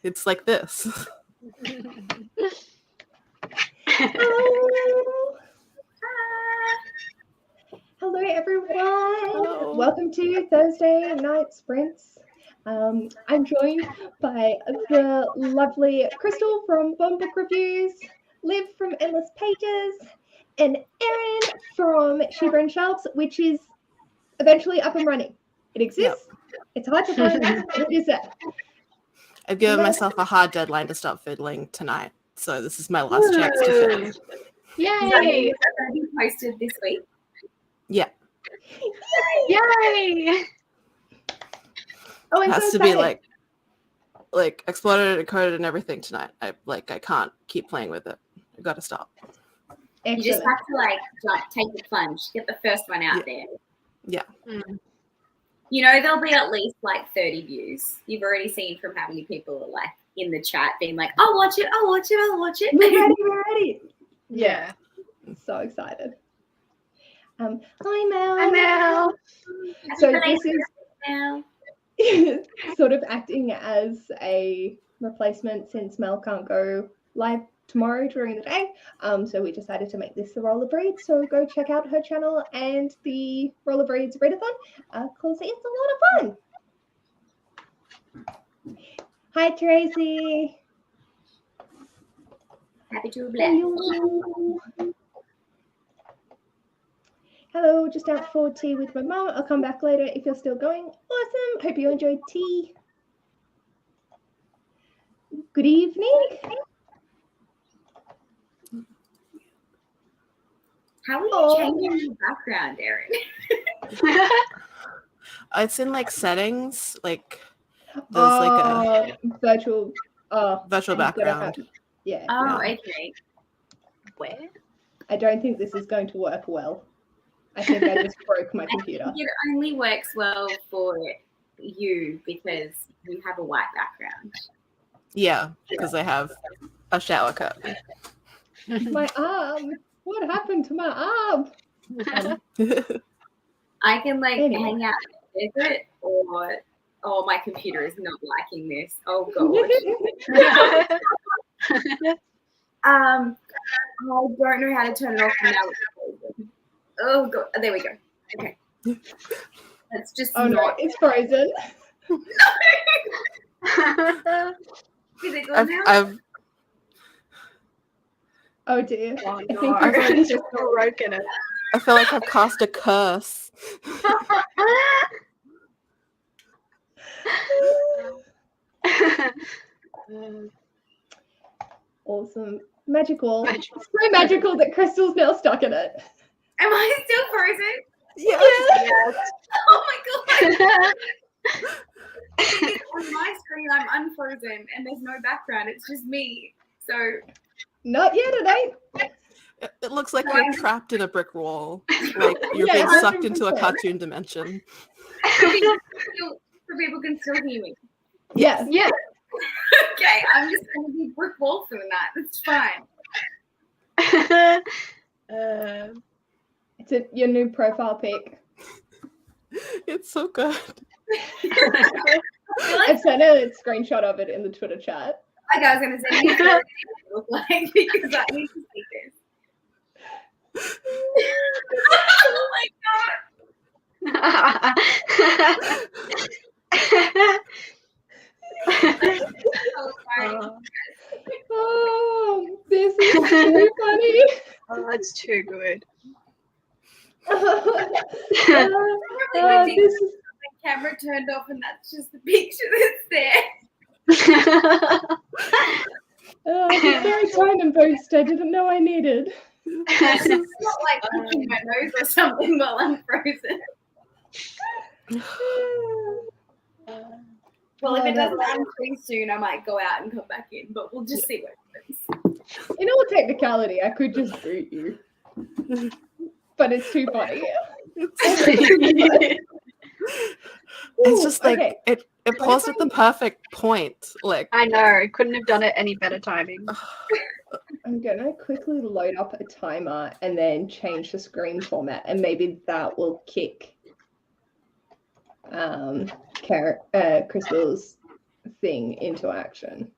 It's like this. Hello, everyone. Hello. Welcome to Thursday Night Sprints. I'm joined by the lovely Crystal from Bomb Book Reviews, Liv from Endless Pages, and Erin from Sheba and Shelves, which is eventually up and running. It exists. Yep. It's hard to find, but it is there. I've given myself a hard deadline to stop fiddling tonight, so this is my last chance to fiddle. Yay! Is that going to be posted this week? Yeah. Yay! Oh, It has so to be like exploded and coded and everything tonight. I can't keep playing with it. I've got to stop. Excellent. You just have to take the plunge, get the first one out there. Yeah. You know, there'll be at least 30 views. You've already seen from how many people are in the chat being like, I'll watch it. We're ready. Yeah. So excited. Hi, Mel. Hi, Mel. So this is sort of acting as a replacement since Mel can't go live tomorrow during the day. So we decided to make this the Roller Breed. So go check out her channel and the Roller Breeds readathon because it's a lot of fun. Hi, Tracy. Happy to bless. Hello, just out for tea with my mum. I'll come back later if you're still going. Awesome. Hope you enjoyed tea. Good evening. How are you changing the background, Erin? It's in settings, there's a virtual background. Yeah. Oh, okay. Where? I don't think this is going to work well. I think I just broke my computer. I think it only works well for you because you have a white background. Yeah, because I have a shower curtain. My arm. What happened to my arm? I can hang out in the desert or my computer is not liking this. Oh gosh. I don't know how to turn it off now. Oh god, there we go. Okay. That's just no, it's frozen. Is it good now? Oh dear. Oh, I think no. Just broken it. I feel like I've cast a curse. Awesome. Magical. It's so magical that Crystal's now stuck in it. Am I still frozen? Yes. Oh my god. On my screen, I'm unfrozen and there's no background. It's just me. So. Not yet, it ain't. It looks like you're trapped in a brick wall. You're being sucked into a cartoon dimension. So people can still hear me. Yes. Yeah. Okay, I'm just going to be brick wall for the night. It's fine. It's your new profile pic. It's so good. I've sent a screenshot of it in the Twitter chat. Okay, I was going to say, you know what it looks like because I need to see this. Oh my god! Oh, this is so funny. Oh, that's too good. This is the camera turned off, and that's just the picture that's there. It's very kind and boost. I didn't know I needed. It's not like picking my nose or something while I'm frozen. Well, if it doesn't unfreeze soon, I might go out and come back in, but we'll just see what happens. In all technicality, I could just boot you. But it's too funny. It's just it paused at the perfect point. I know, couldn't have done it any better timing. I'm gonna quickly load up a timer and then change the screen format, and maybe that will kick Crystal's thing into action.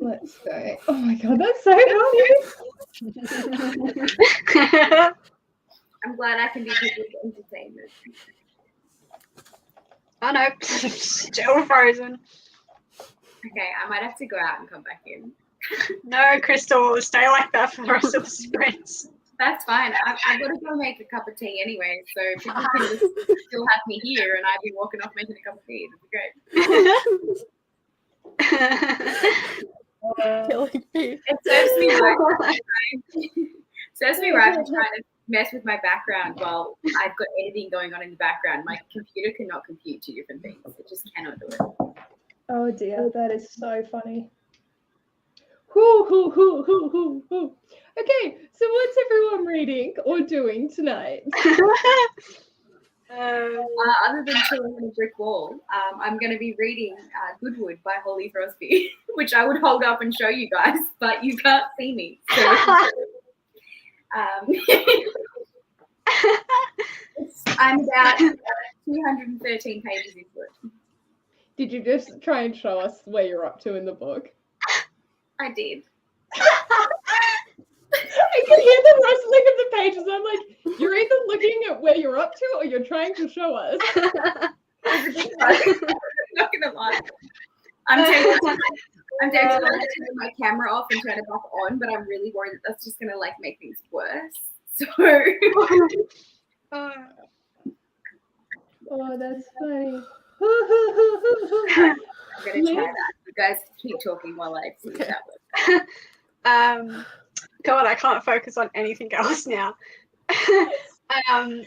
Let's go. Oh my god, that's so funny. I'm glad I can be people's entertainment. Oh no, still frozen. Okay, I might have to go out and come back in. No, Crystal, stay like that for the rest of the sprints. That's fine. I've got to go make a cup of tea anyway, so people can just still have me here, and I'd be walking off making a cup of tea. That'd be great. Killing me. It serves me right for trying to mess with my background while I've got editing going on in the background. My computer cannot compute two different things. It just cannot do it. Oh dear, that is so funny. Hoo. Okay, so what's everyone reading or doing tonight? Other than chilling on a brick wall, I'm going to be reading Goodwood by Holly Throsby, which I would hold up and show you guys, but you can't see me. So, I'm about 213 pages into it. Did you just try and show us where you're up to in the book? I did. I can hear the rustling of the pages. I'm like, you're either looking at where you're up to or you're trying to show us. I'm not gonna lie. I'm tempted to turn my camera off and turn it back on, but I'm really worried that that's just gonna like make things worse. So. Oh, that's funny. I'm gonna try that. You guys keep talking while I see that one. God, I can't focus on anything else now. I'm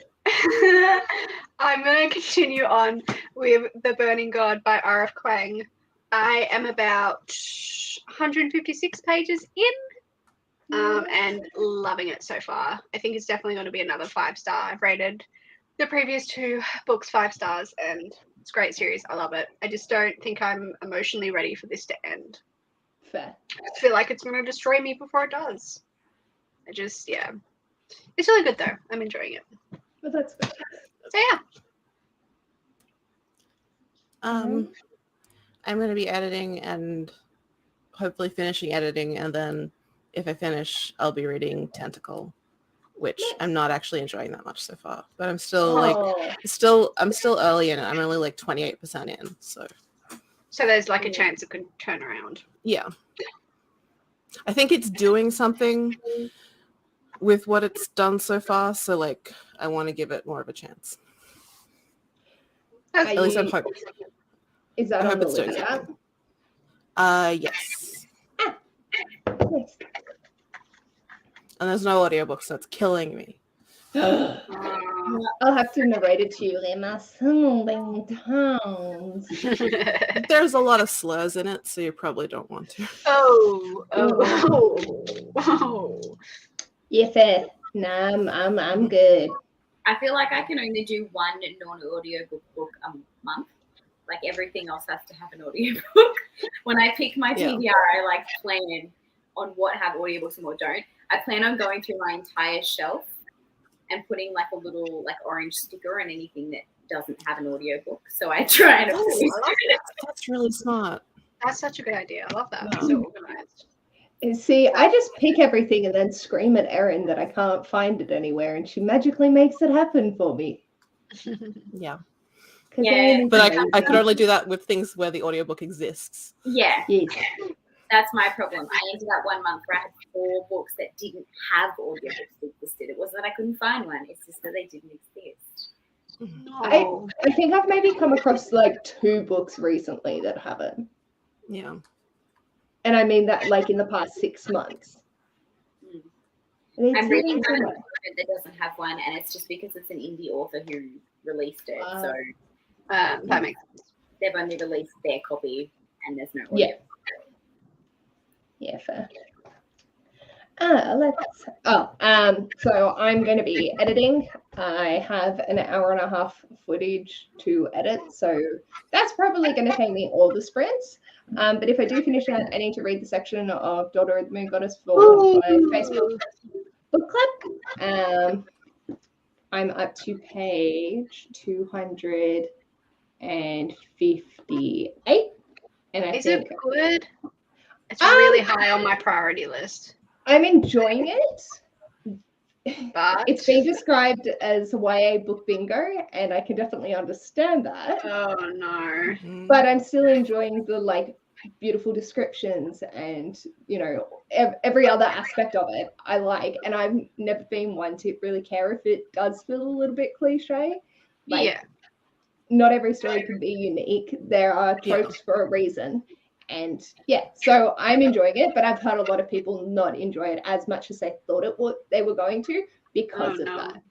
going to continue on with The Burning God by R.F. Kuang. I am about 156 pages in and loving it so far. I think it's definitely going to be another 5-star. I've rated the previous 2 books 5 stars and it's a great series. I love it. I just don't think I'm emotionally ready for this to end. Fair. I feel like it's going to destroy me before it does. It's really good though. I'm enjoying it. But that's good. So yeah. I'm going to be editing and hopefully finishing editing, and then if I finish, I'll be reading Tentacle, which I'm not actually enjoying that much so far. But I'm still I'm still early in it. I'm only like 28% in. So there's like a chance it could turn around. Yeah. I think it's doing something with what it's done so far. So like, I want to give it more of a chance. At least I hope. Is that I on hope the it's doing list? something. Yes. Nice. And there's no audiobook, so it's killing me. I'll have to narrate it to you in my soothing tones. There's a lot of slurs in it, so you probably don't want to. Oh. Yeah, fair. Nah, I'm good. I feel like I can only do one non-audiobook book a month. Like everything else has to have an audiobook. When I pick my TBR, I like plan on what have audiobooks and what don't. I plan on going through my entire shelf and putting like a little like orange sticker on anything that doesn't have an audiobook. So I try and That's really smart. That's such a good idea. I love that. Yeah. So organized. And see, I just pick everything and then scream at Erin that I can't find it anywhere, and she magically makes it happen for me. Yeah. Yeah, but I could only do that with things where the audiobook exists. Yeah. Yes. That's my problem. I ended up 1 month where I had 4 books that didn't have audiobooks that existed. It wasn't that I couldn't find one. It's just that they didn't exist. No. I think I've maybe come across like 2 books recently that haven't. Yeah. And I mean that like in the past 6 months. I'm reading one that doesn't have one, and it's just because it's an indie author who released it. So that makes sense. They've only released their copy, and there's no audio. Yeah, fair. So I'm going to be editing. I have an hour and a half footage to edit, so that's probably going to take me all the sprints. But if I do finish that, I need to read the section of Daughter of the Moon Goddess for my Facebook book club. I'm up to page 200 158. And I Is think it good? It's really high on my priority list. I'm enjoying it. But It's being described as YA book bingo, and I can definitely understand that. oh no. But I'm still enjoying the like beautiful descriptions and every other aspect of it I like, and I've never been one to really care if it does feel a little bit cliche. Like, Yeah. not every story can be unique. There are tropes for a reason. And so I'm enjoying it, but I've heard a lot of people not enjoy it as much as they thought they were going to because of that.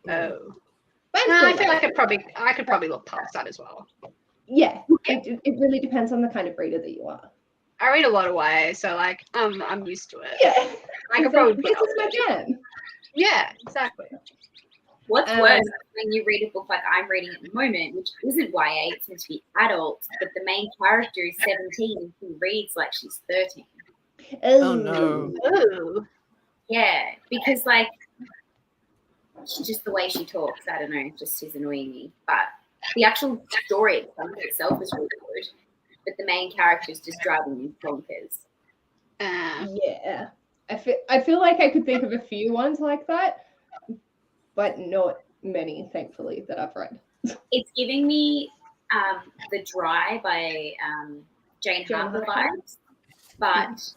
Oh. But No, I feel like I could probably look past that as well. Yeah, it really depends on the kind of reader that you are. I read a lot of YA, so like I'm used to it. Yeah. I could probably This is my jam. Yeah, exactly. What's worse when you read a book like I'm reading at the moment, which isn't YA, it's meant to be adult, but the main character is 17 and she reads like she's 13. Oh no. Ooh. Yeah, because like just the way she talks, I don't know, just is annoying me. But the actual story itself is really good. But the main character is just driving me bonkers. Yeah. I feel like I could think of a few ones like that, but not many, thankfully, that I've read. It's giving me The Dry by Jane Harper vibes, but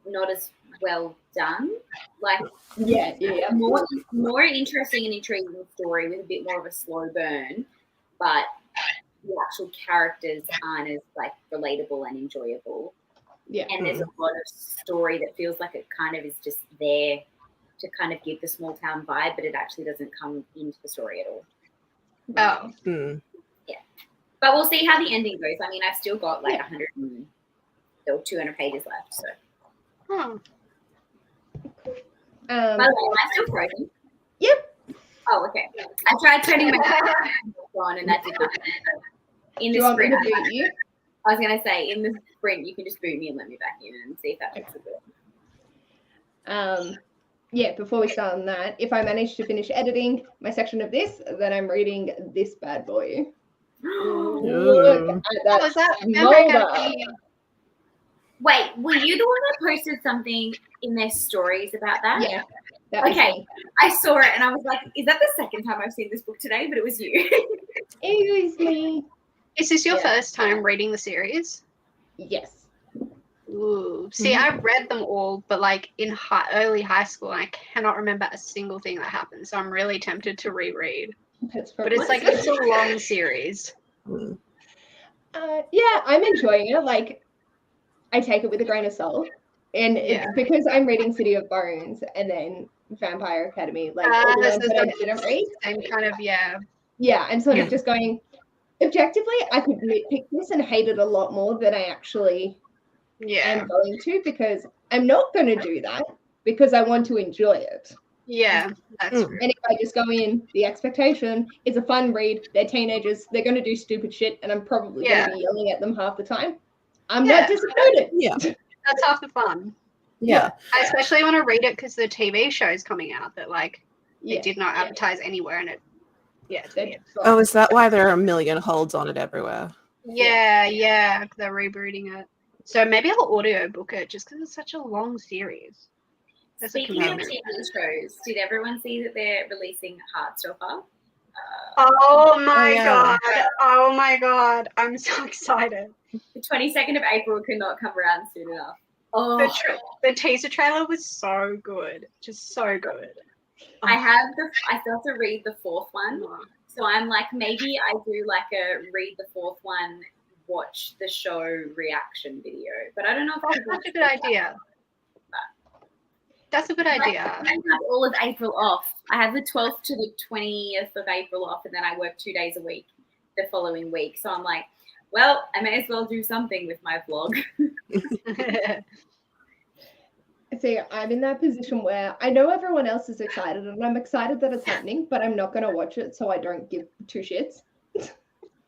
not as well done. Like more interesting and intriguing story with a bit more of a slow burn, but the actual characters aren't as like relatable and enjoyable. Yeah. And there's a lot of story that feels like it kind of is just there to kind of give the small town vibe, but it actually doesn't come into the story at all. Oh. Yeah. But we'll see how the ending goes. I mean, I've still got like 200 pages left, so. By the way, am I still frozen? Yep. Oh, okay. I tried turning my on and that did not happen. In the sprint, I was going to say, in the sprint, you can just boot me and let me back in and see if that makes it good. Before we start on that, if I manage to finish editing my section of this, then I'm reading this bad boy. Look at that smolder. Wait, were you the one that posted something in their stories about that? Yeah. That was me. I saw it and I was like, is that the second time I've seen this book today? But it was you. It was me. Is this your first time reading the series? Yes. Ooh. See, I read them all, but like in early high school, and I cannot remember a single thing that happened. So I'm really tempted to reread. But it's like it's a long series. I'm enjoying it. Like, I take it with a grain of salt, and because I'm reading City of Bones and then Vampire Academy, like all the ones that I didn't read. Same kind of I'm sort of just going. Objectively, I could nitpick this and hate it a lot more than I actually am going to, because I'm not going to do that because I want to enjoy it. Yeah, that's true. And if I just go in, the expectation is a fun read. They're teenagers. They're going to do stupid shit, and I'm probably going to be yelling at them half the time. I'm not disappointed. Yeah. That's half the fun. Yeah. I especially want to read it because the TV show is coming out that like they did not advertise anywhere, and it Oh, is that why there are a million holds on it everywhere? Yeah, they're rebooting it. So maybe I'll audiobook it just because it's such a long series. Speaking of TV shows, did everyone see that they're releasing Heartstopper? Oh my god! I'm so excited. The 22nd of April could not come around soon enough. Oh, the teaser trailer was so good, just so good. I still have to read the fourth one, so I'm like, maybe I do like a read the fourth one, watch the show reaction video, but I don't know if that's a good idea. That's a good idea. I have all of April off. I have the 12th to the 20th of April off, and then I work 2 days a week the following week. So I'm like, well, I may as well do something with my vlog. See, I'm in that position where I know everyone else is excited, and I'm excited that it's happening, but I'm not going to watch it, so I don't give two shits.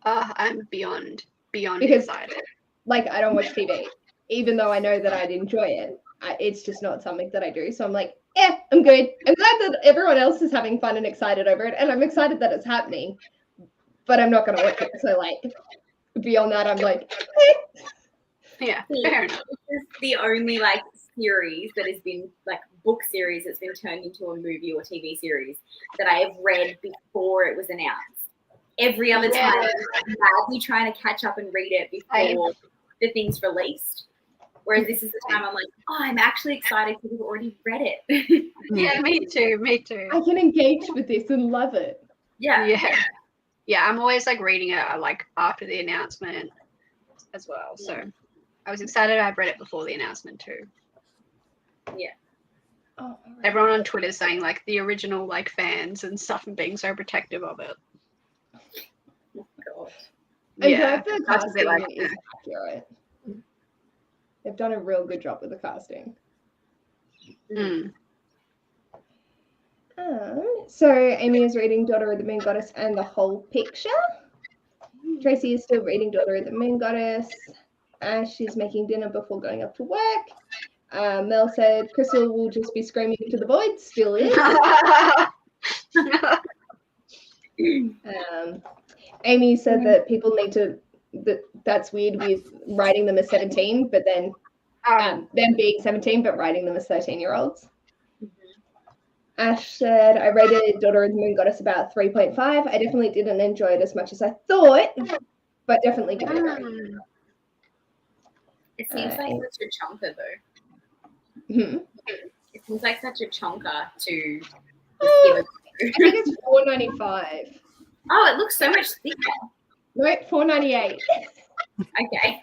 I'm beyond excited. Like, I don't watch TV, even though I know that I'd enjoy it. It's just not something that I do. So I'm like, I'm good. I'm glad that everyone else is having fun and excited over it, and I'm excited that it's happening. but I'm not going to watch it. So, like, beyond that, I'm like, Yeah, See, fair enough. this is the only like series that has been like book series that's been turned into a movie or TV series that I have read before it was announced. Every other time, I'm madly trying to catch up and read it before the thing's released. Whereas this is the time I'm like, oh, I'm actually excited because I've already read it. Yeah, me too. Me too. I can engage with this and love it. Yeah. Yeah. I'm always like reading it like after the announcement as well. So I was excited. I've read it before the announcement too. Yeah. Oh, Everyone on Twitter saying like the original like fans and stuff and being so protective of it. Oh, God. I'm glad the that's a bit casting like, is accurate. They've done a real good job with the casting. So Amy is reading Daughter of the Moon Goddess and the whole picture. Tracy is still reading Daughter of the Moon Goddess. Ash is making dinner before going up to work. Mel said Crystal will just be screaming into the void. Still is. Amy said that people need to. That's weird with writing them as 17, but then them being 17, but writing them as 13-year-olds. Ash said, I rated Daughter of the Moon Goddess about 3.5. I definitely didn't enjoy it as much as I thought, but definitely give it a go. It seems like such a chonker, though. Mm-hmm. It seems like such a chonker to just Oh, give it. I think it's $4.95. Oh, it looks so much thicker. Nope, $4.98. Okay.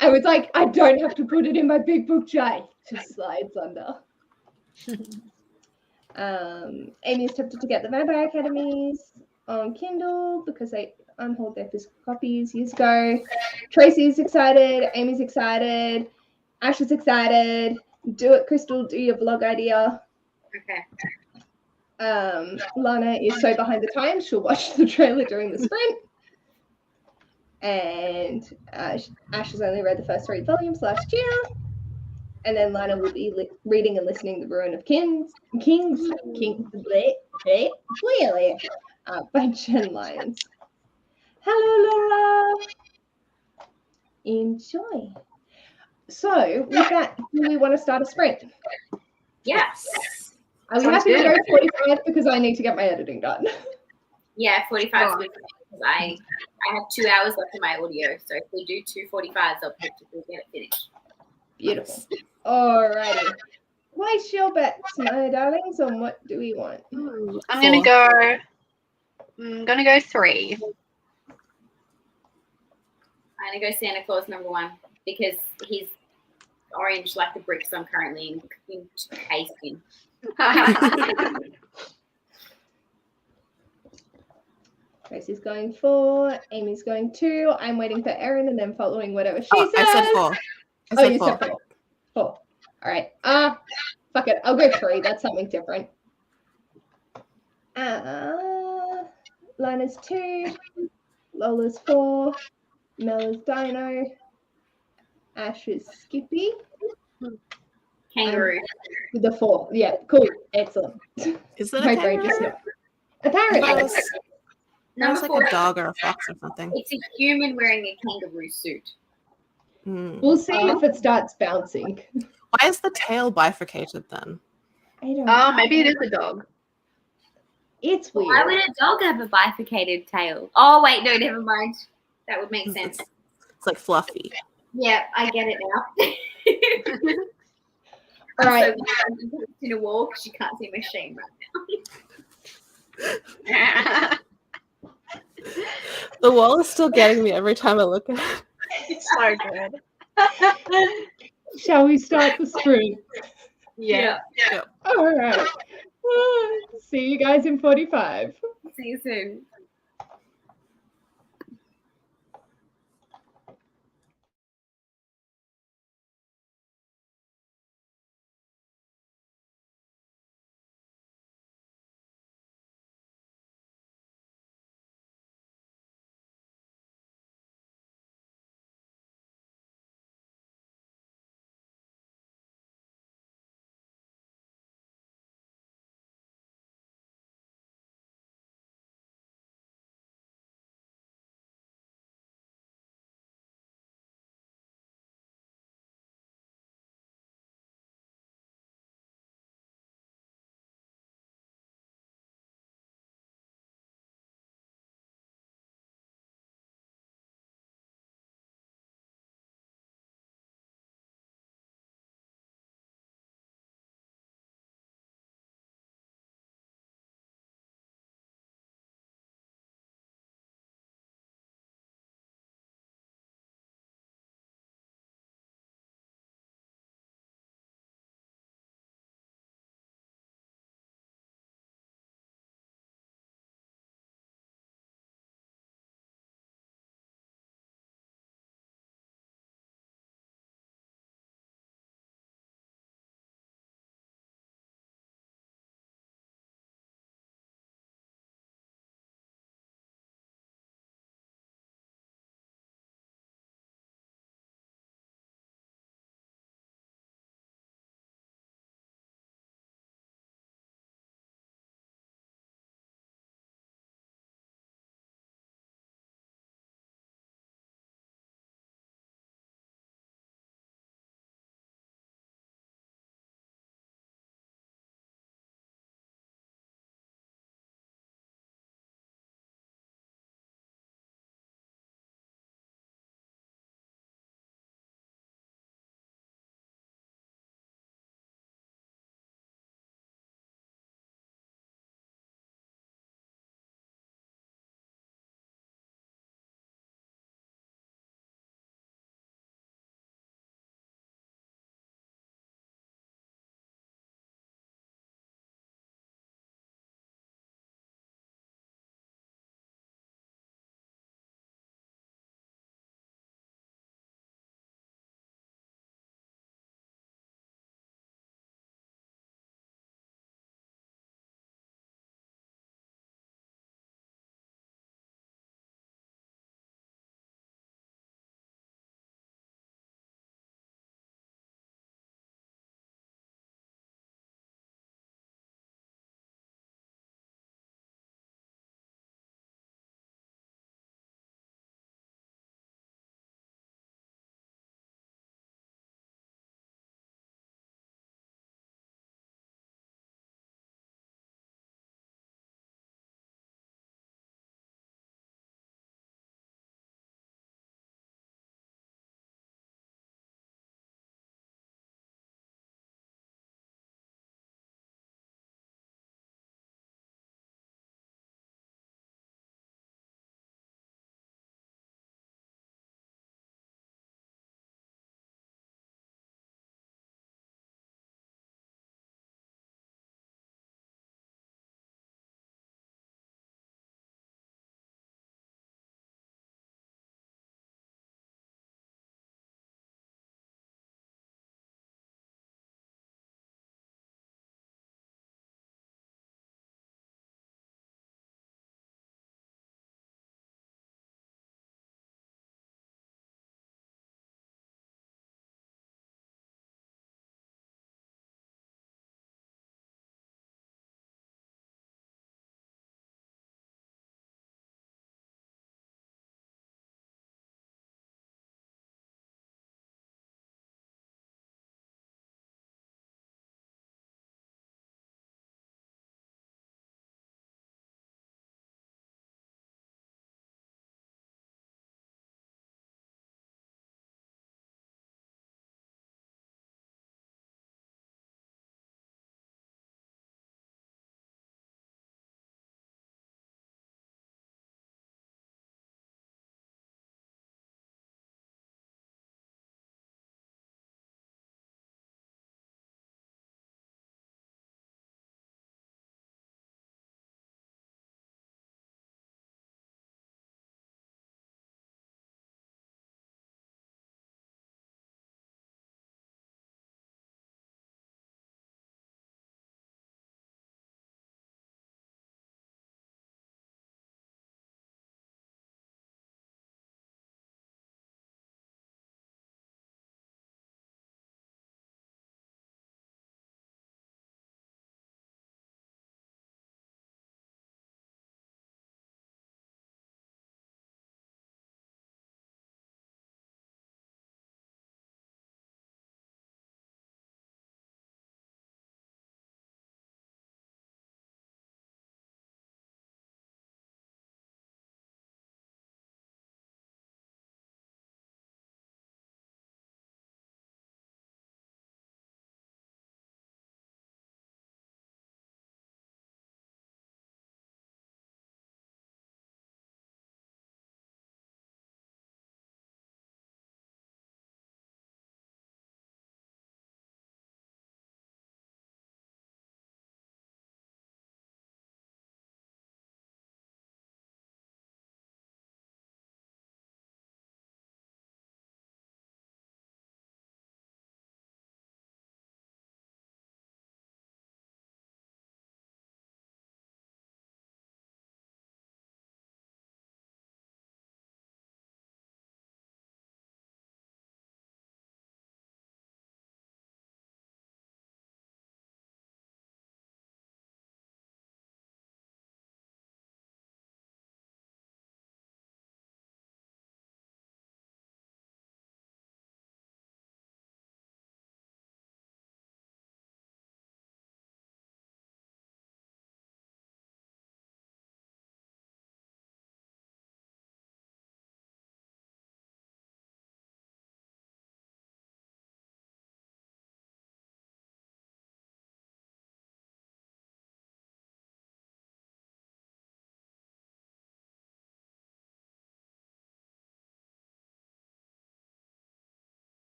I was like, I don't have to put it in my big book J. Just slides under. Amy's tempted to get the Vampire Academies on Kindle because they unhauled their physical copies years ago. Tracy's excited. Amy's excited. Ash is excited. Do it, Crystal. Do your vlog idea. Okay. Lana is so behind the times. She'll watch the trailer during the sprint. And Ash has only read the first 3 volumes last year. And then Lana will be reading and listening to The Ruin of Kings, by Jen Lyons. Hello, Laura. Enjoy. So, with that, do we want to start a sprint? Yes. Are we happy to go 45 because I need to get my editing done? Yeah, 45 is good because I have 2 hours left in my audio. So if we do 2 45s, I'll practically get it finished. Beautiful. Alrighty. Place your bets, my darlings, on what do we want? I'm gonna go 3. I'm gonna go Santa Claus #1 because he's orange like the bricks I'm currently encased in. Tracy's going 4. Amy's going 2. I'm waiting for Erin and then following whatever she says. I said 4. You said 4. 4. All right. Fuck it. I'll go 3. That's something different. Lana's 2. Lola's 4. Mel is Dino. Ash is Skippy. Kangaroo. The 4. Yeah, cool. Excellent. Is that My a brain kangaroo? just knocked. Apparently. That was like 4. a dog or a fox or something. It's a human wearing a kangaroo suit. We'll see if it starts bouncing. Why is the tail bifurcated then? I don't know. Maybe it is a dog. It's weird. Why would a dog have a bifurcated tail? Oh, wait, no, never mind. That would make sense. It's like fluffy. Yeah, I get it now. All right. So I'm in a wall because you can't see my shame right now. The wall is still getting me every time I look at it. It's so good. Shall we start the sprint? Yeah. All right. See you guys in 45. See you soon.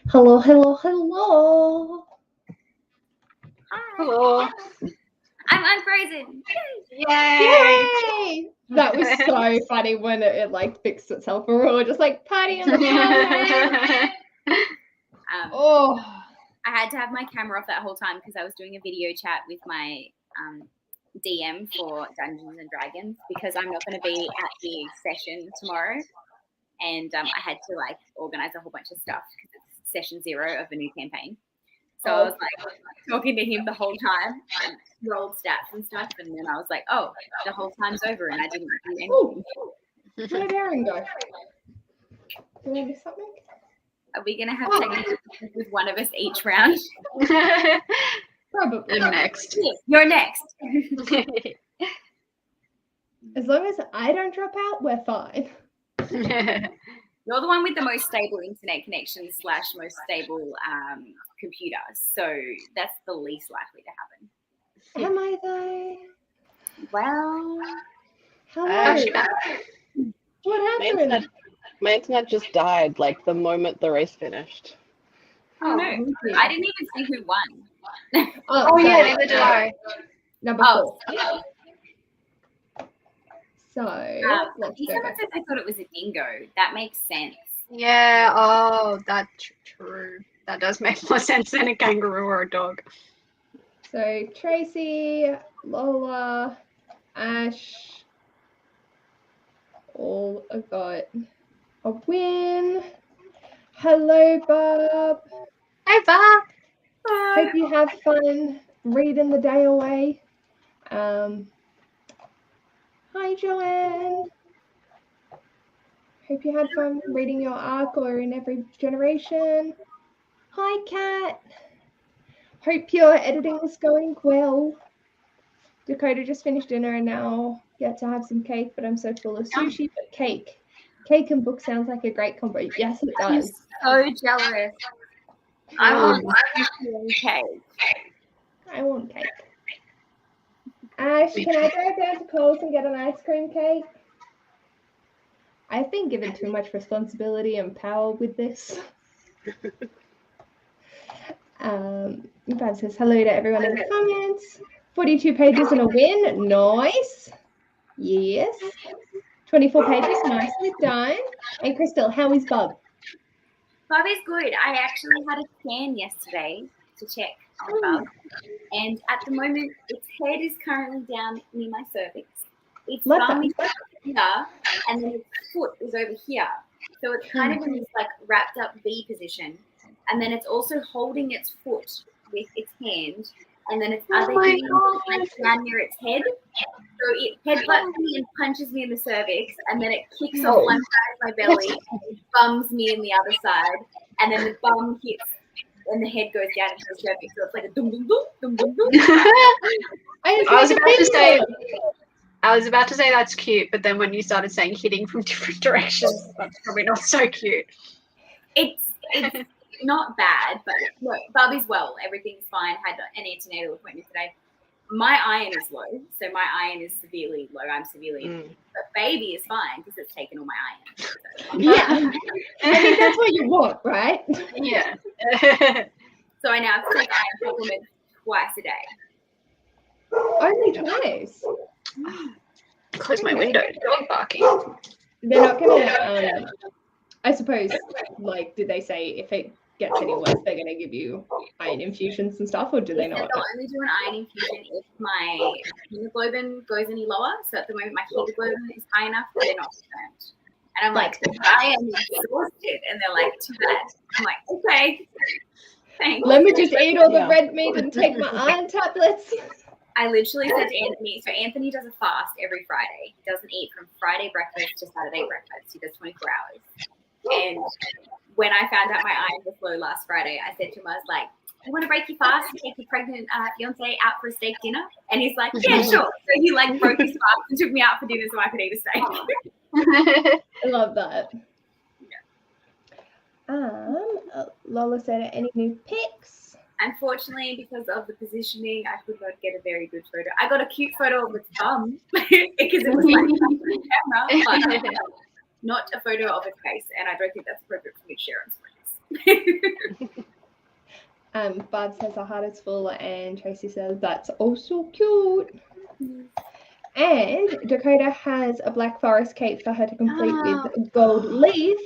Hello, hello, hello. Hi. Hello. I'm unfrozen. Yay! Yay! That was so funny when it like fixed itself and we were just like party in the party. Oh, I had to have my camera off that whole time because I was doing a video chat with my DM for Dungeons and Dragons because I'm not going to be at the session tomorrow, and I had to like organize a whole bunch of stuff because it's session 0 of a new campaign. So I was like talking to him the whole time and rolled stats and stuff, and then I was like, oh, the whole time's over and I didn't do anything. where did Aaron go? Did I miss something? Are we going to have technical issues with one of us each round? Probably. I'm next. You're next. As long as I don't drop out, we're fine. You're the one with the most stable internet connection / most stable computer, so that's the least likely to happen. Am I though? Well, Hello. What happened? My internet just died like the moment the race finished. oh no, I didn't even see who won. Oh yeah, neither did I. Number 4. So let's go Someone back. said they thought it was a dingo. That makes sense. Yeah. Oh, that's true. That does make more sense than a kangaroo or a dog. So Tracy, Lola, Ash, all got a win. Hello, Bob. Hey, Bob. Hope you have fun reading the day away. Hi, Joanne. Hope you had fun reading your arc or in every generation. Hi, Kat. Hope your editing is going well. Dakota just finished dinner and now get to have some cake, but I'm so full of sushi. But cake and book sounds like a great combo. Yes, it I'm does. so jealous. I want sushi and cake. I want cake. Ash, can I drive down to Coles and get an ice cream cake? I've been given too much responsibility and power with this. Brad says hello to everyone in the comments. 42 pages and a win. Nice. Yes. 24 pages. Nicely done. And Crystal, how is Bob? Bob is good. I actually had a scan yesterday to check on Bob. And at the moment, its head is currently down near my cervix. Its bum is here, and then its foot is over here. So it's kind of in this like wrapped up V position. And then it's also holding its foot with its hand, and then its other hand is down near its head. So it headbutts me and punches me in the cervix, and then it kicks off one side of my belly, and bums me in the other side, and then the bum hits, and the head goes down into the cervix. So it's like a dum dum dum dum dum dum. I was about to say that's cute, but then when you started saying hitting from different directions, that's probably not so cute. It's not bad, but look, Bubby's well. Everything's fine. Had an antenatal appointment today. My iron is low, so my iron is severely low. I'm severely anemic. But baby is fine because it's taken all my iron. So yeah. I mean, that's what you want, right? Yeah. So I now have to take iron supplements twice a day. Only twice? Close my window. Dog barking. They're not going to, I suppose, like, did they say if it gets any worse, they're going to give you iron infusions and stuff, or do they not? They'll only do an iron infusion if my hemoglobin goes any lower. So at the moment, my hemoglobin is high enough that they're not concerned. And I'm like, I am exhausted. And they're like, too bad. I'm like, okay, thanks. Let me just eat all the red meat and take my iron tablets. I literally said to Anthony, so Anthony does a fast every Friday. He doesn't eat from Friday breakfast to Saturday breakfast. He does 24 hours. And when I found out my iron was low last Friday, I said to him, I was like, you want to break your fast and take your pregnant fiance out for a steak dinner? And he's like, yeah, sure. So he like broke his fast and took me out for dinner so I could eat a steak. I love that. Lola said, any new pics? Unfortunately, because of the positioning, I could not get a very good photo. I got a cute photo of its bum because it was like on camera, but not a photo of its face, and I don't think that's appropriate for me to share on screens. Barb says her heart is full, and Tracy says that's also cute. And Dakota has a Black Forest cape for her to complete with gold leaf.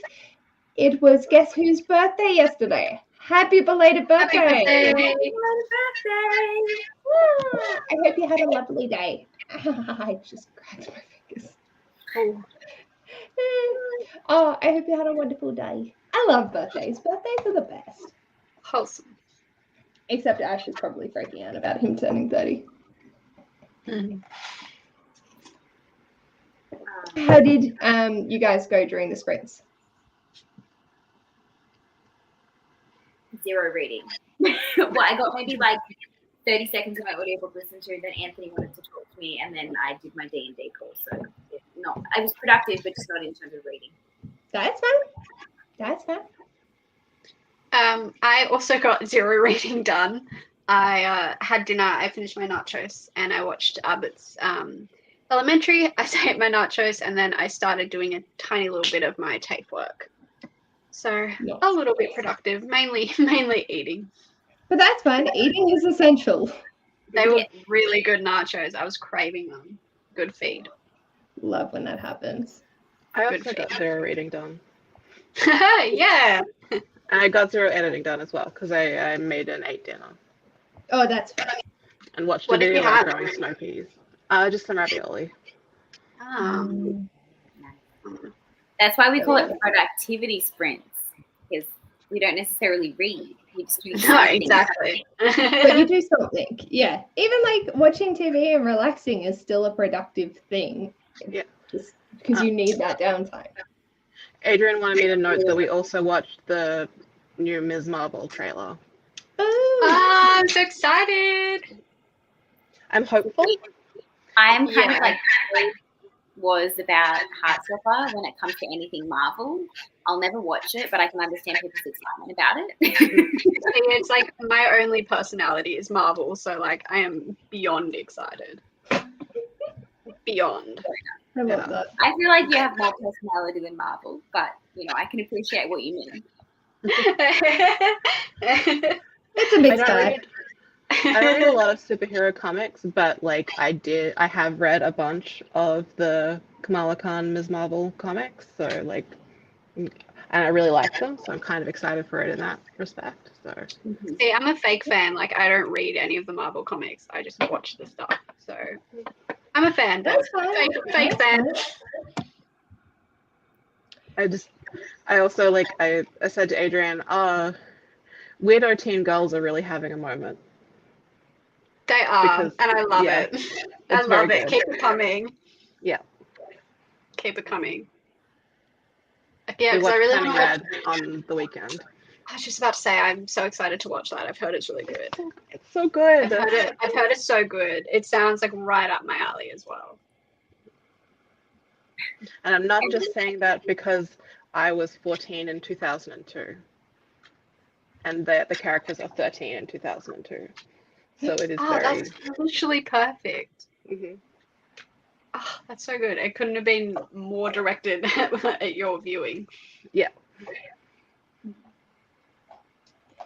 It was guess whose birthday yesterday? Happy belated birthday! Happy birthday! Happy birthday! I hope you had a lovely day. I just cracked my fingers. Oh, I hope you had a wonderful day. I love birthdays. Birthdays are the best. Wholesome. Except Ash is probably freaking out about him turning 30. How did you guys go during the sprints? 0 reading. Well, I got maybe like 30 seconds of my audiobook listened to, then Anthony wanted to talk to me, and then I did my D&D call. So I was productive, but just not in terms of reading. That's fine. That's fine. I also got 0 reading done. I had dinner, I finished my nachos, and I watched Abbott's Elementary. I ate my nachos, and then I started doing a tiny little bit of my tape work. So a little bit productive, mainly eating. But that's fine. Eating is essential. They were really good nachos. I was craving them. Good feed. Love when that happens. I also got 0 reading done. Yeah. And I got 0 editing done as well because I made an 8 dinner. Oh, that's fine. And watched a What did video you of have? growing snow peas. Just some ravioli. That's why we call it productivity sprints, because we don't necessarily read. We just do No, something. exactly. But you do something. Yeah. Even like watching TV and relaxing is still a productive thing. Yeah. Just because you need that downtime. Adrian wanted me to note that we also watched the new Ms. Marvel trailer. Oh, I'm so excited. I'm hopeful. I am kind of like was about Heartstopper when it comes to anything Marvel. I'll never watch it, but I can understand people's excitement about it. It's like my only personality is Marvel, so like I am beyond excited. Beyond. I love that. I feel like you have more personality than Marvel, but I can appreciate what you mean. It's a mixed bag. I don't read a lot of superhero comics, but like I have read a bunch of the Kamala Khan Ms. Marvel comics, so like, and I really like them, so I'm kind of excited for it in that respect. So See, I'm a fake fan. Like I don't read any of the Marvel comics. I just watch the stuff. So I'm a fan. That's fine. Fake fan. I also like I said to Adrian, weirdo teen girls are really having a moment. They are, Because, and I love yeah, it. I love it. good. Keep it coming. Yeah. Keep it coming. Yeah, We because I watched really Turning want to Red on the weekend. I was just about to say I'm so excited to watch that. I've heard it's really good. It's so good. I've heard it's so good. It sounds like right up my alley as well. And I'm not just saying that because I was 14 in 2002. And the characters are 13 in 2002. So it is very... That's literally perfect. Mm-hmm. Oh, that's so good. It couldn't have been more directed at your viewing. Yeah.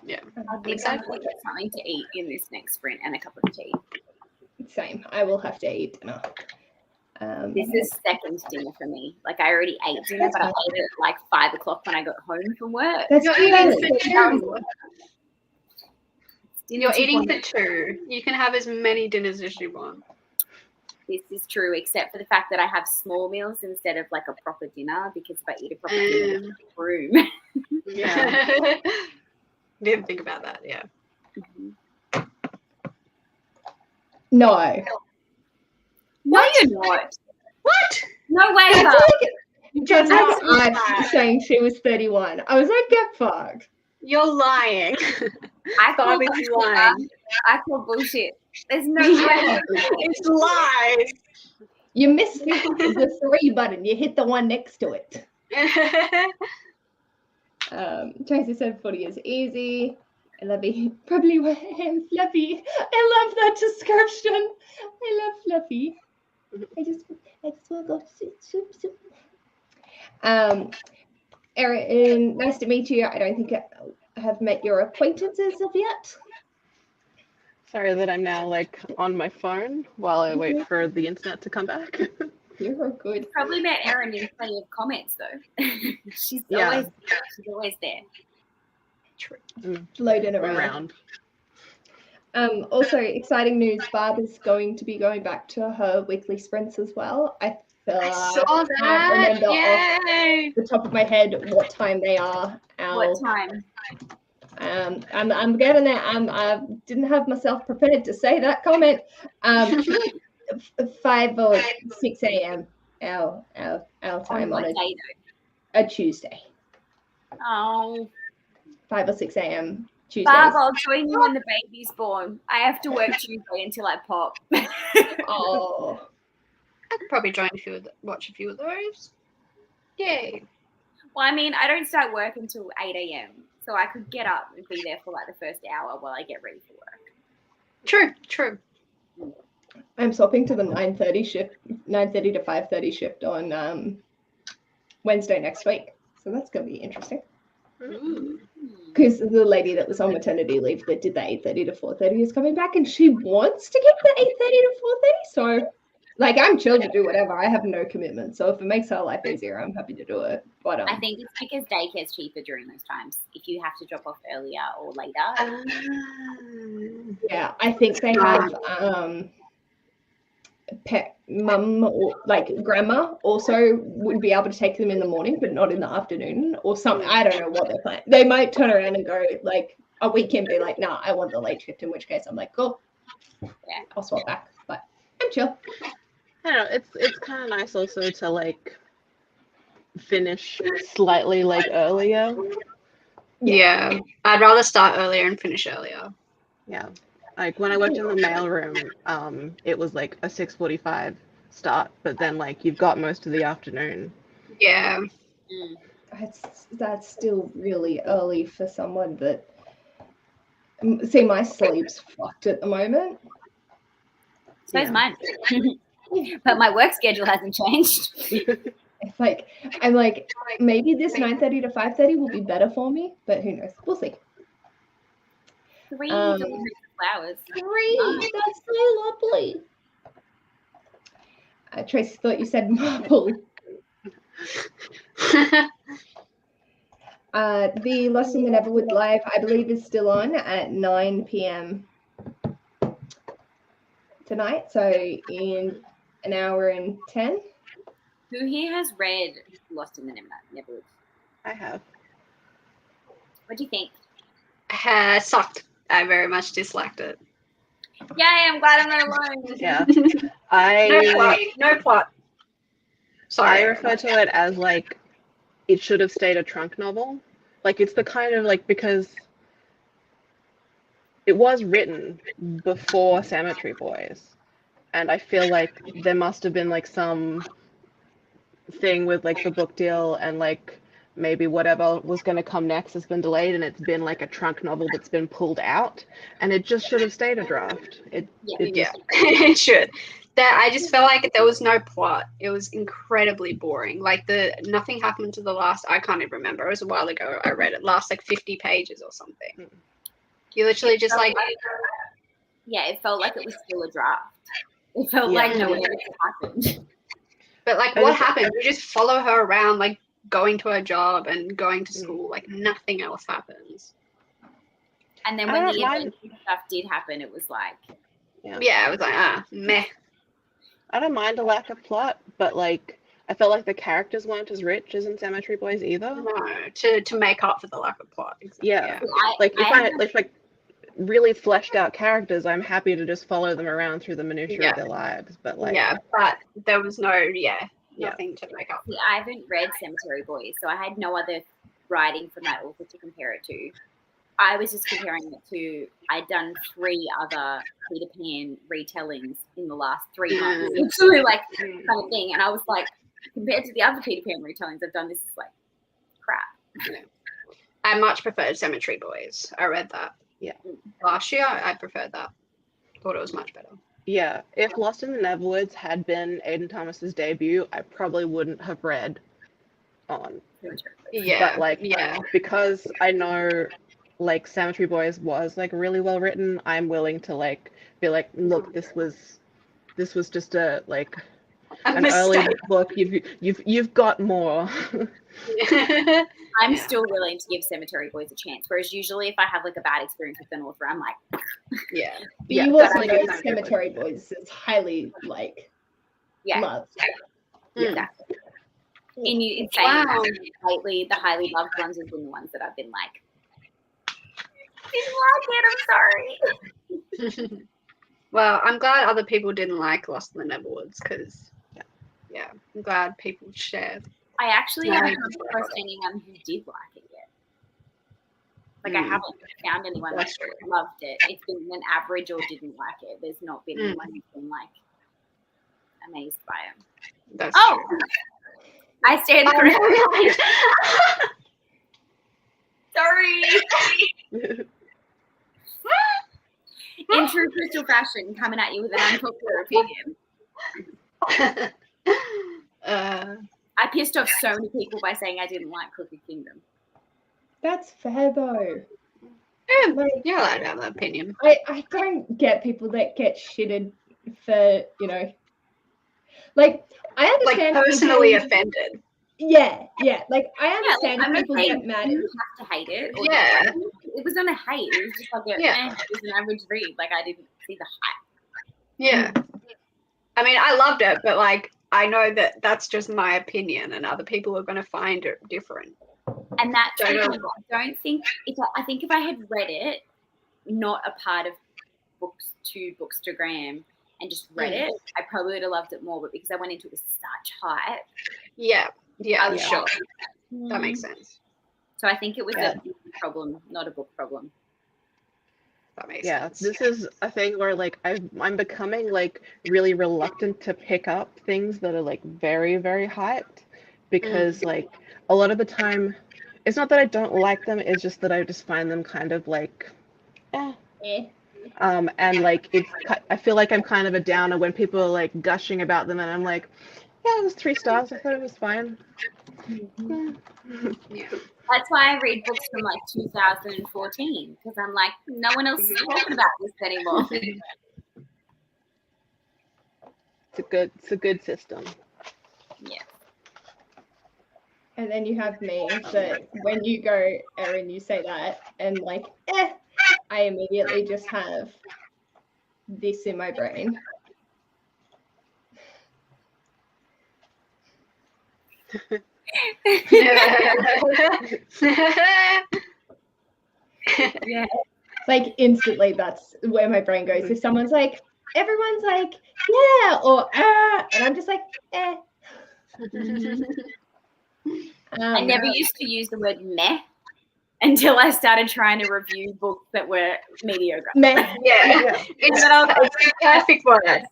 I think I'm going to get something to eat in this next sprint and a cup of tea. Same. I will have to eat dinner. This is second dinner for me. Like I already ate dinner, but I ate it at like 5 o'clock when I got home from work. That's You're too eating early. for 2. You're eating for 2. You can have as many dinners as you want. This is true, except for the fact that I have small meals instead of like a proper dinner, because if I eat a proper dinner, I have room. Yeah. Didn't think about that, yeah. No. No, you're not. What? No way, I Bob. feel like You're not that's lying. Ash saying she was 31. I was like, get fucked. You're lying. I call Bobby's bullshit. lying. I call bullshit. There's no way. It's lies. You missed the 3 button. You hit the one next to it. Tracy said footy is easy. I love it. Probably why I'm fluffy. I love that description. I love fluffy. I just want to go soup. Erin, nice to meet you. I don't think I have met your acquaintances of yet. Sorry that I'm now like on my phone while I wait for the internet to come back. You're good. Probably met Erin in plenty of comments though. she's Yeah. always there. Floating around. Also, exciting news. Barb is going to be going back to her weekly sprints as well. I saw can't that. remember Yay! off the top of my head what time they are. What time? I'm getting it. I didn't have myself prepared to say that comment. 5 or 6 a.m. Our time on on what day though? a Tuesday. Oh. 5 or 6 a.m. Tuesdays. Barb, I'll join you when the baby's born. I have to work Tuesday until I pop. Oh. I could probably watch a few of those. Yay. Well, I mean, I don't start work until 8 a.m. So I could get up and be there for like the first hour while I get ready for work. True. I'm swapping to the 9:30 shift, 9:30 to 5:30 shift on Wednesday next week. So that's going to be interesting. Because the lady that was on maternity leave that did the 8:30 to 4:30 is coming back, and she wants to get the 8:30 to 4:30. So, like, I'm chill to do whatever. I have no commitment. So if it makes her life easier, I'm happy to do it. But I think it's because daycare's cheaper during those times. If you have to drop off earlier or later. Yeah, I think they have pet mum or like grandma also would be able to take them in the morning, but not in the afternoon or something. I don't know what they're planning. They might turn around and go like a weekend, be like, nah, I want the late shift. In which case, I'm like, cool, yeah, I'll swap back. But I'm chill. I don't know. It's kind of nice also to like finish slightly like earlier. Yeah, I'd rather start earlier and finish earlier. Yeah. Like when I worked in the mailroom, it was like a 6:45 start, but then like you've got most of the afternoon. Yeah. That's still really early for someone that. See, my sleep's fucked at the moment. So's mine. But my work schedule hasn't changed. It's like I'm like maybe this 9:30 to 5:30 will be better for me, but who knows? We'll see. 3 flowers. 3. That's so lovely. Tracy thought you said marble. The Lost in the Neverwood live, I believe, is still on at 9 p.m. tonight. So in an hour and 10. Who here has read Lost in the Neverwood? I have. What do you think? Sucked. I very much disliked it. Yay, I'm glad I'm not alone. Yeah. No plot. Sorry. I refer to it as like it should have stayed a trunk novel. Like it's the kind of like because it was written before Cemetery Boys. And I feel like there must have been like some thing with like the book deal and like maybe whatever was going to come next has been delayed and it's been like a trunk novel that's been pulled out and it just should have stayed a draft. It should. I just felt like there was no plot. It was incredibly boring. Like nothing happened to the last. I can't even remember. It was a while ago. I read it. Last like 50 pages or something. You literally just like. Yeah, it felt like it was still a draft. It felt like no edits happened. But like, what happened? You just follow her around, like going to her job and going to school. Like nothing else happens. And then when the event stuff did happen, it was like. Yeah, it was like meh. I don't mind a lack of plot, but like I felt like the characters weren't as rich as in Cemetery Boys either. No, to make up for the lack of plot. Exactly. Yeah. Like if I like really fleshed out characters, I'm happy to just follow them around through the minutiae of their lives. But like but there was nothing to make up. See, I haven't read Cemetery Boys, so I had no other writing from that author to compare it to. I was just comparing it to I'd done 3 other Peter Pan retellings in the last 3 months. It's really like kind of thing. And I was like, compared to the other Peter Pan retellings I've done, this is like crap. I much preferred Cemetery Boys. I read that. Yeah. Last year I preferred that. Thought it was much better. Yeah. If Lost in the Neverwoods had been Aidan Thomas's debut, I probably wouldn't have read on. Yeah. But like, because I know like Cemetery Boys was like really well written, I'm willing to like be like, look, this was just a like an early book. You've got more. I'm still willing to give Cemetery Boys a chance. Whereas usually if I have like a bad experience with an author, I'm like, But you also like know Cemetery Boys is highly like loved. Exactly. In saying that, lately the highly loved ones have been the ones that I've been like, didn't like it, I'm sorry. Well, I'm glad other people didn't like Lost in the Neverwoods because, I'm glad people shared. I actually haven't come across anyone who did like it yet. Like, I haven't found anyone that loved it. It's been an average or didn't like it. There's not been anyone who's been, like, amazed by it. That's true. I stand corrected. Sorry. In true Crystal fashion, coming at you with an unpopular opinion. I pissed off so many people by saying I didn't like Crooked Kingdom. That's fair though. Like, you're allowed to have that opinion. I don't get people that get shitted for, like, I understand. Like, personally offended. Yeah. Like, I understand like, people get mad. You have to hate it. Or it was not a hate. It was just like, it was an average read. Like, I didn't see the hype. Yeah. I mean, I loved it, but, like, I know that that's just my opinion and other people are going to find it different. And that's I think if I had read it, not a part of Bookstagram, and just read it, I probably would have loved it more. But because I went into it with such hype, I was shocked. That makes sense. So I think it was a problem, not a book problem. That makes sense. This is a thing where like I'm becoming like really reluctant to pick up things that are like very, very hyped, because like a lot of the time, it's not that I don't like them, it's just that I just find them kind of like, and like I feel like I'm kind of a downer when people are like gushing about them, and I'm like, yeah, it was 3 stars. I thought it was fine. That's why I read books from like 2014, because I'm like, no one else is talking about this anymore. It's a good system. Yeah. And then you have me that when you go, Erin, you say that, and like, I immediately just have this in my brain. Like instantly, that's where my brain goes. If someone's like, everyone's like, yeah, or and I'm just like, I never used to use the word meh until I started trying to review books that were mediocre. Meh. It's a perfect word.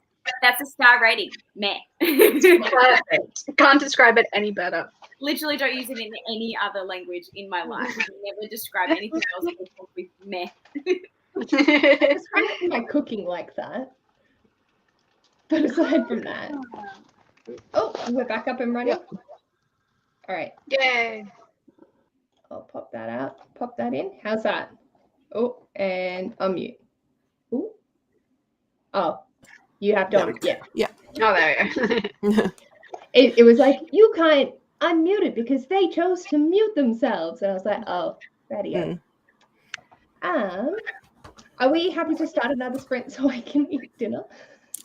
That's a star rating. Meh. Perfect. Can't describe it any better. Literally don't use it in any other language in my life. I never describe anything else in the book with meh. I describe my cooking like that. But aside from that. Oh, we're back up and running. All right. Yay. I'll pop that out. Pop that in. How's that? Oh, and unmute. Ooh. Oh, you have to unmute. Yeah. Oh, there you go. It was like, you can't unmute it because they chose to mute themselves. And I was like, oh, radio. Are we happy to start another sprint so I can eat dinner?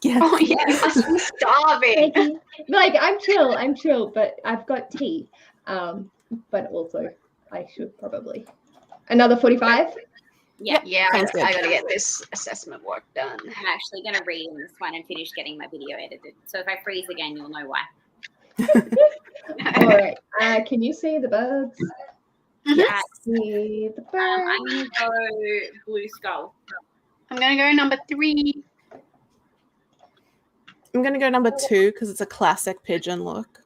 Yes. Oh, yes. I'm starving. Like, I'm chill, but I've got tea. But also, I should probably. Another 45? Yeah. I gotta get this assessment work done. I'm actually going to read in this one and finish getting my video edited. So if I freeze again, you'll know why. All right. Can you see the birds? Yes. See the birds. I'm going to go Blue Skull. I'm going to go number 3. I'm going to go number 2 because it's a classic pigeon look.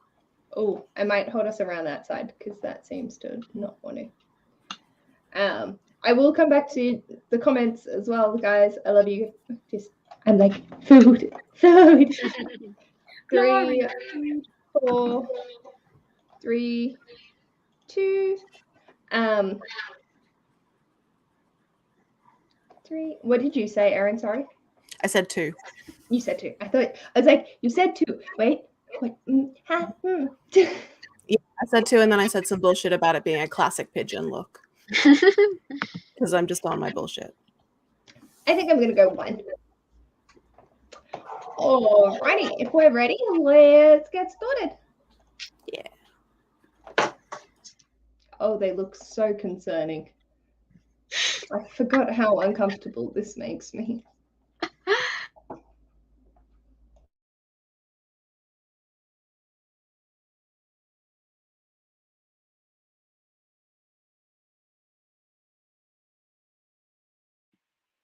Oh, I might hold us around that side because that seems to not want to. I will come back to the comments as well, guys. I love you. I'm like, food. 3, 4, 3, 2. 3. What did you say, Erin? Sorry. I said 2. You said 2. I was like, you said 2. Wait. What? Yeah, I said 2, and then I said some bullshit about it being a classic pigeon look. Because I'm just on my bullshit. I think I'm going to go 1. Alrighty. If we're ready, let's get started. Yeah. Oh, they look so concerning. I forgot how uncomfortable this makes me.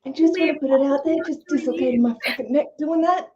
I just want to put it out there, just dislocating my fucking neck doing that.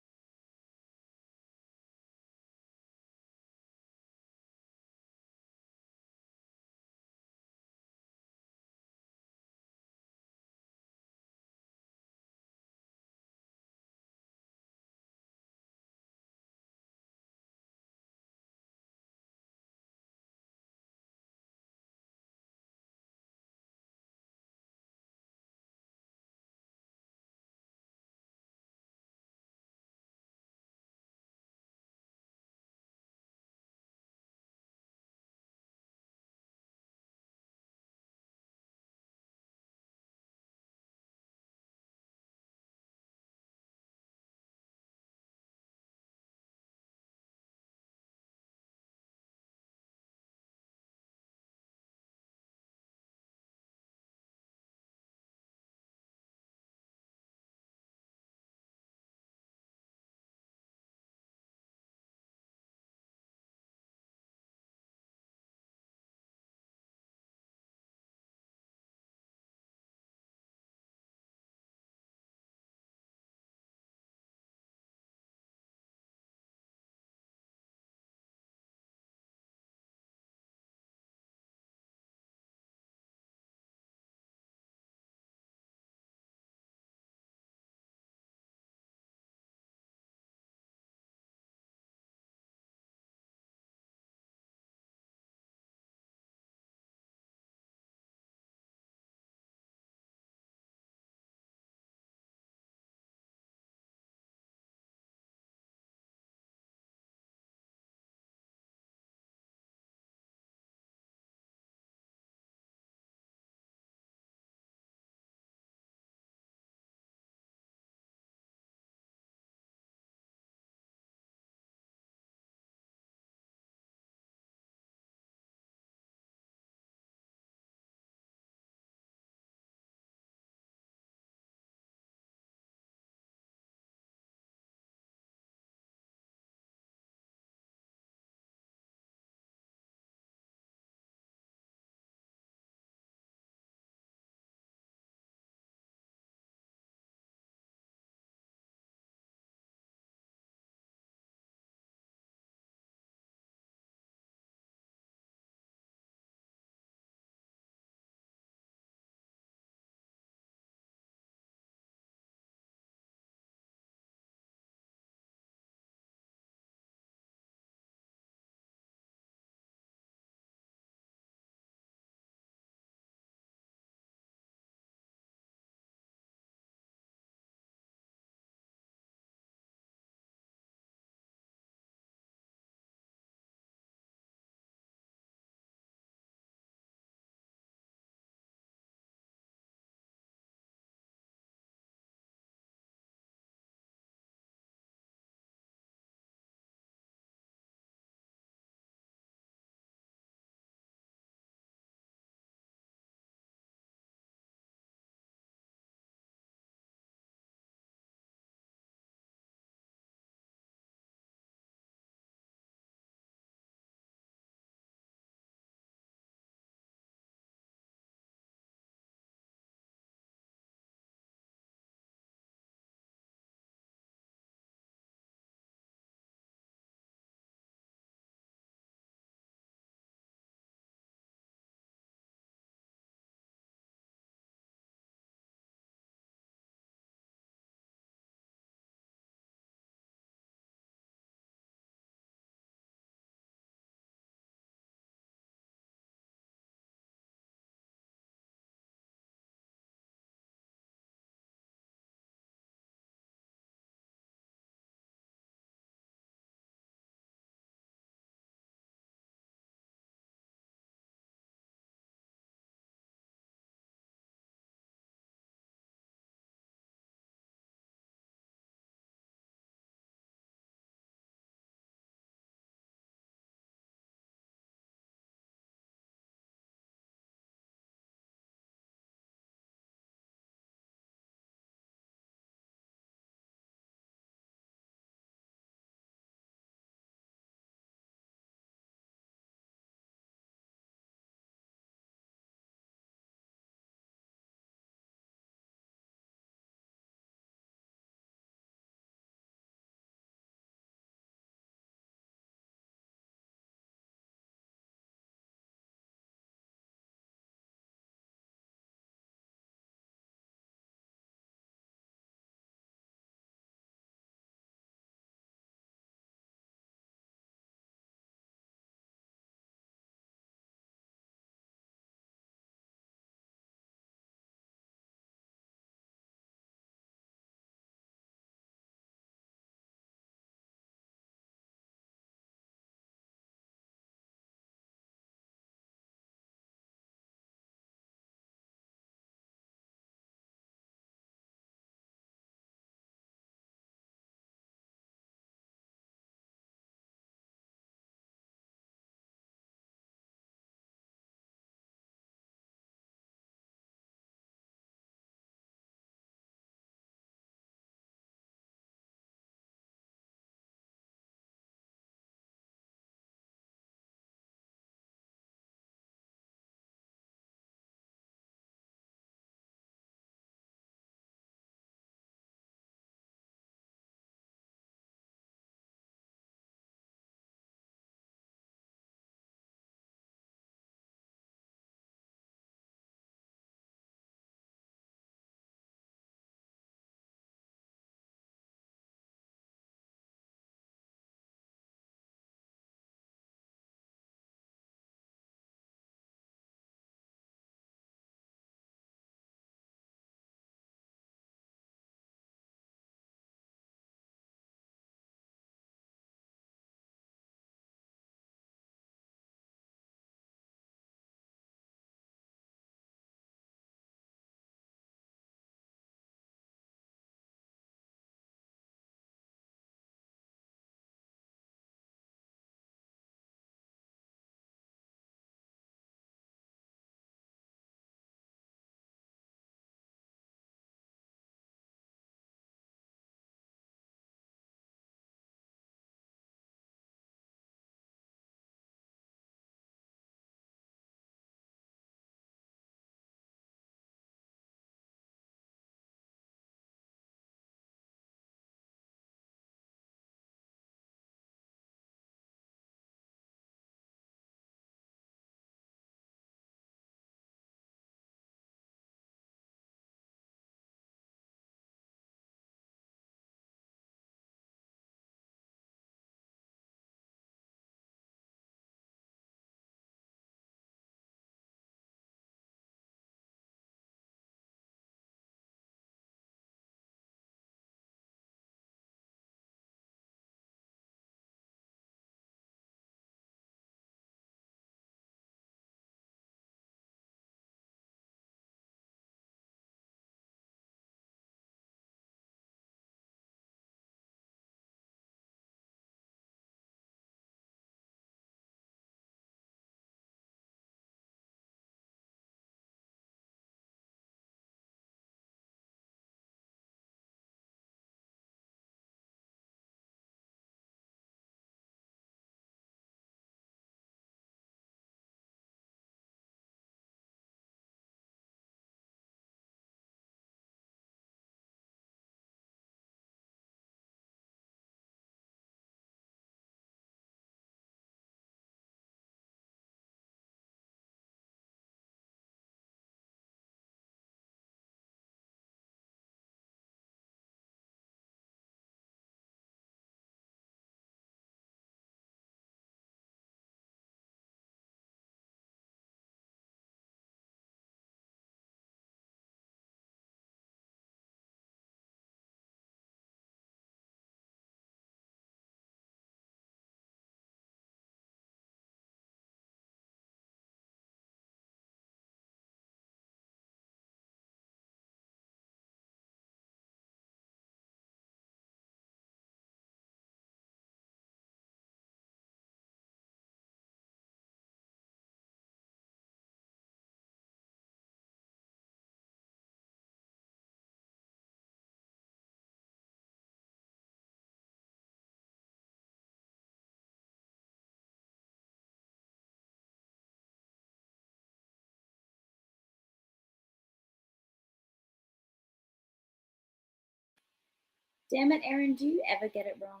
Damn it, Erin, do you ever get it wrong?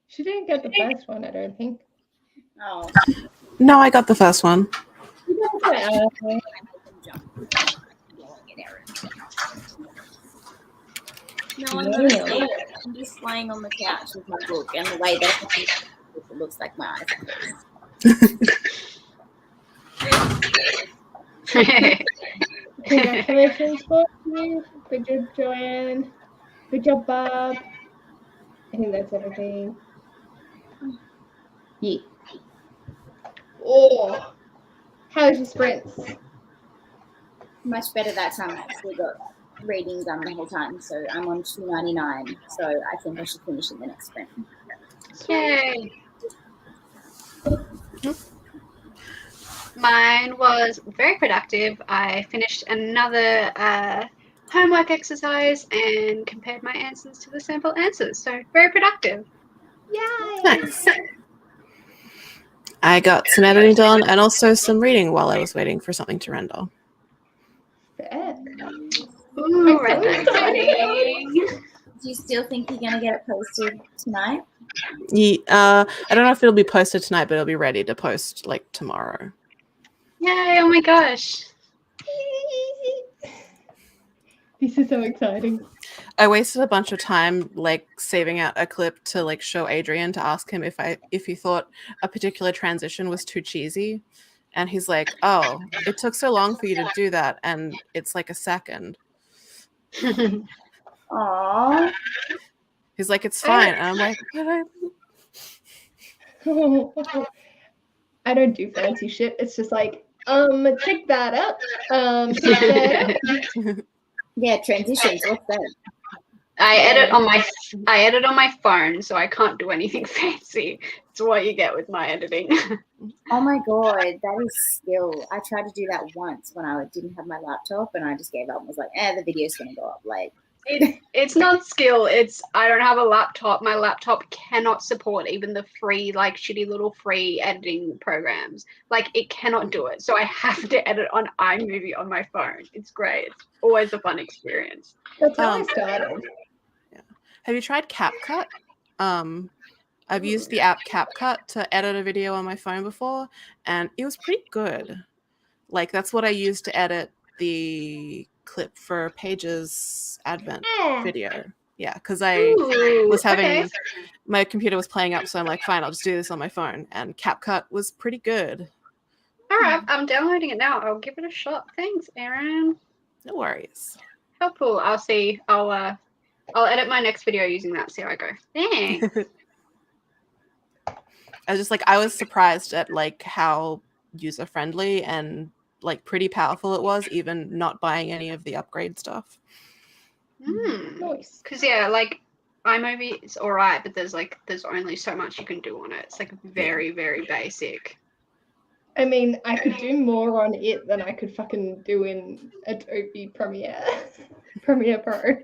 She didn't get the first one, I don't think. Oh. No, I got the first one. No, I'm just laying on the couch with my book, and the way that it looks like my eyes. Congratulations for you. Good job, Joanne. Good job, Bob. I think that's everything. Yeah. Oh, how's your sprints? Much better that time. I actually got reading done the whole time, so I'm on 299. So I think I should finish in the next sprint. Yay! Mine was very productive. I finished another homework exercise and compared my answers to the sample answers. So very productive. Yay! Nice. I got some editing done and also some reading while I was waiting for something to render. Fair. Ooh, I'm so excited. Do you still think you're going to get it posted tonight? Yeah, I don't know if it'll be posted tonight, but it'll be ready to post like tomorrow. Yay, oh my gosh. This is so exciting. I wasted a bunch of time like saving out a clip to like show Adrian to ask him if he thought a particular transition was too cheesy. And he's like, "Oh, it took so long for you to do that, and it's like a second." Aww. He's like, "It's fine." And I'm like, "But I don't do fancy shit. It's just like, check that out. Check that out. Yeah, transitions. What's that? I edit on my phone, so I can't do anything fancy. It's what you get with my editing. Oh my god, that is skill. I tried to do that once when I didn't have my laptop, and I just gave up and was like, the video's gonna go up. Like, it's not skill. It's I don't have a laptop. My laptop cannot support even the free, like shitty little free editing programs. Like it cannot do it. So I have to edit on iMovie on my phone. It's great. It's always a fun experience. That's how I started. yeah." Have you tried CapCut? I've used the app CapCut to edit a video on my phone before, and it was pretty good. Like that's what I used to edit the clip for Paige's Advent video. Yeah, because I was having my computer was playing up, so I'm like, fine, I'll just do this on my phone. And CapCut was pretty good. All right, I'm downloading it now. I'll give it a shot. Thanks, Erin. No worries. Helpful. I'll see. I'll edit my next video using that. See how I go. Thanks. I was surprised at like how user friendly and like pretty powerful it was, even not buying any of the upgrade stuff. Nice. Because yeah, like iMovie it's all right, but there's only so much you can do on it. It's like very very basic. I mean, I could do more on it than I could fucking do in Adobe Premiere Pro,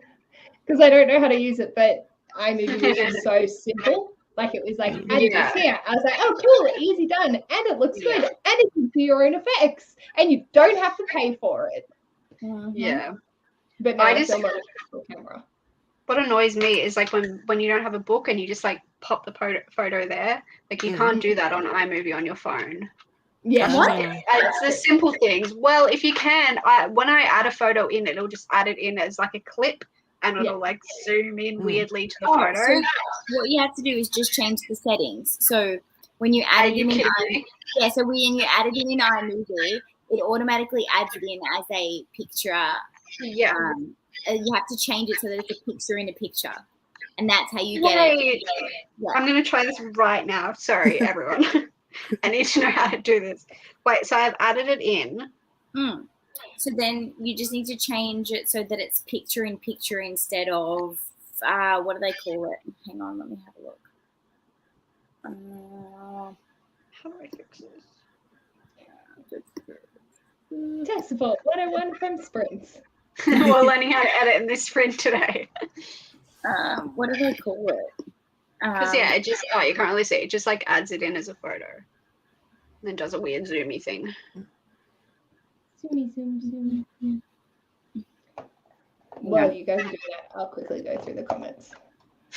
because I don't know how to use it. But iMovie was just so simple. Like it was like, add this here. I was like, oh, cool, easy done, and it looks good, and it can do your own effects, and you don't have to pay for it. Yeah. But now I film on a camera. What annoys me is like when you don't have a book and you just like pop the photo there. Like you can't do that on iMovie on your phone. Yeah. It's the simple things. Well, if you can, when I add a photo in, it'll just add it in as like a clip. And it'll like zoom in weirdly to the photo. So what you have to do is just change the settings. So when you add it in iMovie, so when you add it in iMovie, it automatically adds it in as a picture. Yeah. You have to change it so that it's a picture in a picture, and that's how you get it. Yeah. I'm gonna try this right now. Sorry, everyone. I need to know how to do this. Wait, so I've added it in. So then you just need to change it so that it's picture in picture instead of what do they call it? Hang on, let me have a look. How do I fix this? Tech support 101 from Sprints. We're learning how to edit in this sprint today. What do they call it? Because it just you can't really see. It just like adds it in as a photo, and then does a weird zoomy thing. Zoomy, zoom, zoom. While you guys are doing that, I'll quickly go through the comments.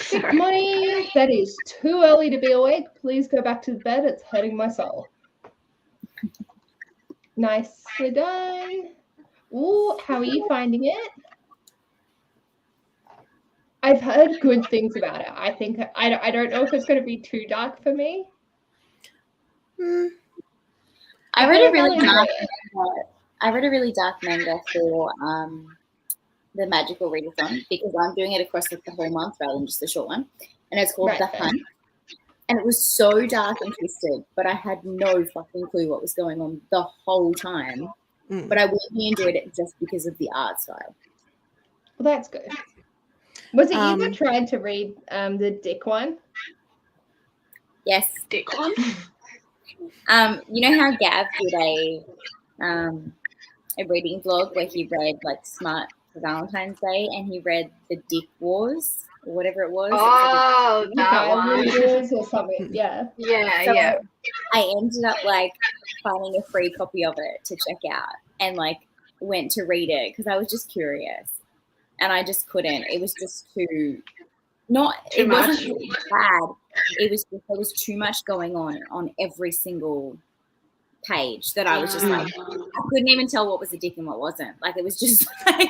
Good Sorry. morning. That is too early to be awake. Please go back to bed. It's hurting my soul. Nicely done. Ooh, how are you finding it? I've heard good things about it. I think I don't know if it's going to be too dark for me. I read a really dark. enjoy it. I read a really dark manga for the Magical Readathon because I'm doing it across like the whole month rather than just the short one, and it's called The Hunt. And it was so dark and twisted, but I had no fucking clue what was going on the whole time. But I really enjoyed it just because of the art style. Well, that's good. Was it you that tried to read the Dick one? Yes, Dick one. You know how Gav did a reading vlog where he read like Smart for Valentine's Day and he read the Dick Wars or whatever it was. Oh, that one. Wars or something. Yeah. Yeah, so yeah. I ended up like finding a free copy of it to check out and like went to read it because I was just curious and I just couldn't. It was just too much. Wasn't really bad. It was just, there was too much going on every single page that I was just like, I couldn't even tell what was a dick and what wasn't. Like it was just like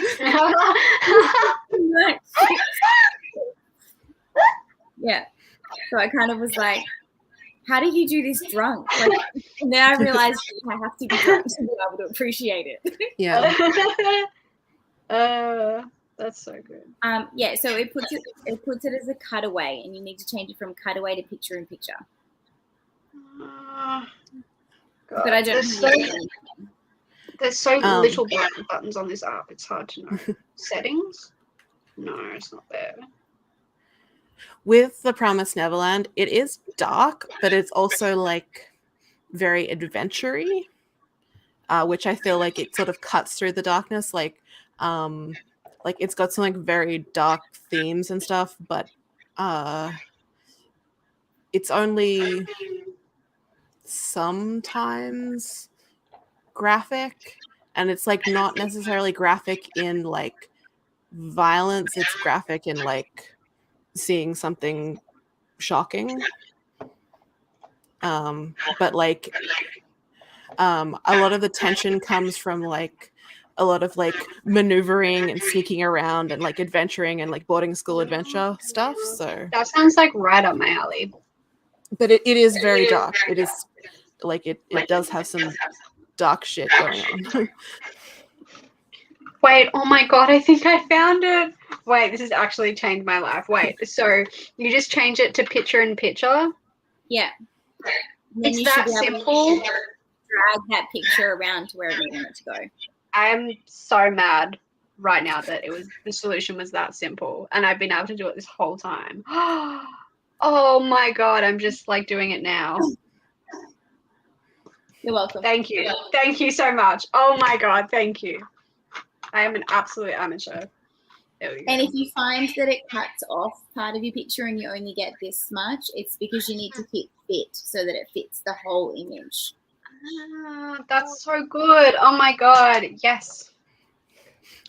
yeah. So I kind of was like, how do you do this drunk? Like, and then I realized I have to be drunk to be able to appreciate it. Yeah. That's so good. Yeah, so it puts it as a cutaway, and you need to change it from cutaway to picture in picture. But I don't. There's so little buttons on this app. It's hard to know. Settings? No, it's not there. With The Promised Neverland, it is dark, but it's also like very adventure-y, which I feel like it sort of cuts through the darkness. Like it's got some like very dark themes and stuff, but it's only sometimes graphic, and it's like not necessarily graphic in like violence. It's graphic in like seeing something shocking. But like a lot of the tension comes from like a lot of like maneuvering and sneaking around and like adventuring and like boarding school adventure stuff. So that sounds like right up my alley. But it is very dark. It is like it does have some dark shit going on. Wait, oh my god, I think I found it. Wait, this has actually changed my life. Wait, so you just change it to picture in picture? Yeah. It's that simple. Drag that picture around to wherever you want it to go. I am so mad right now that the solution was that simple, and I've been able to do it this whole time. Oh my god, I'm just like doing it now. You're welcome. Thank you. Thank you so much. Oh my god, thank you. I am an absolute amateur. There we go. And if you find that it cuts off part of your picture and you only get this much, it's because you need to hit fit so that it fits the whole image. That's so good. Oh my god. Yes.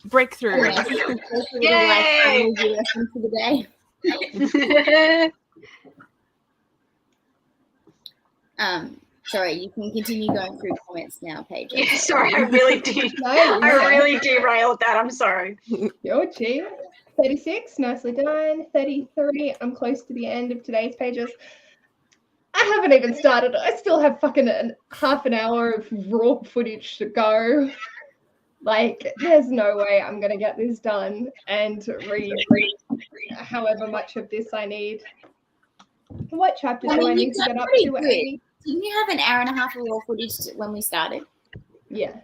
Breakthrough. Yay! For the day. Sorry, you can continue going through comments now, Paige. Yeah, sorry, I really did. I really derailed that. I'm sorry. Yo, G. 36, nicely done. 33, I'm close to the end of today's pages. I haven't even started. I still have fucking half an hour of raw footage to go. Like, there's no way I'm going to get this done and read however much of this I need. What chapter do I need to get up to? Didn't you have an hour and a half of raw footage when we started? Yeah.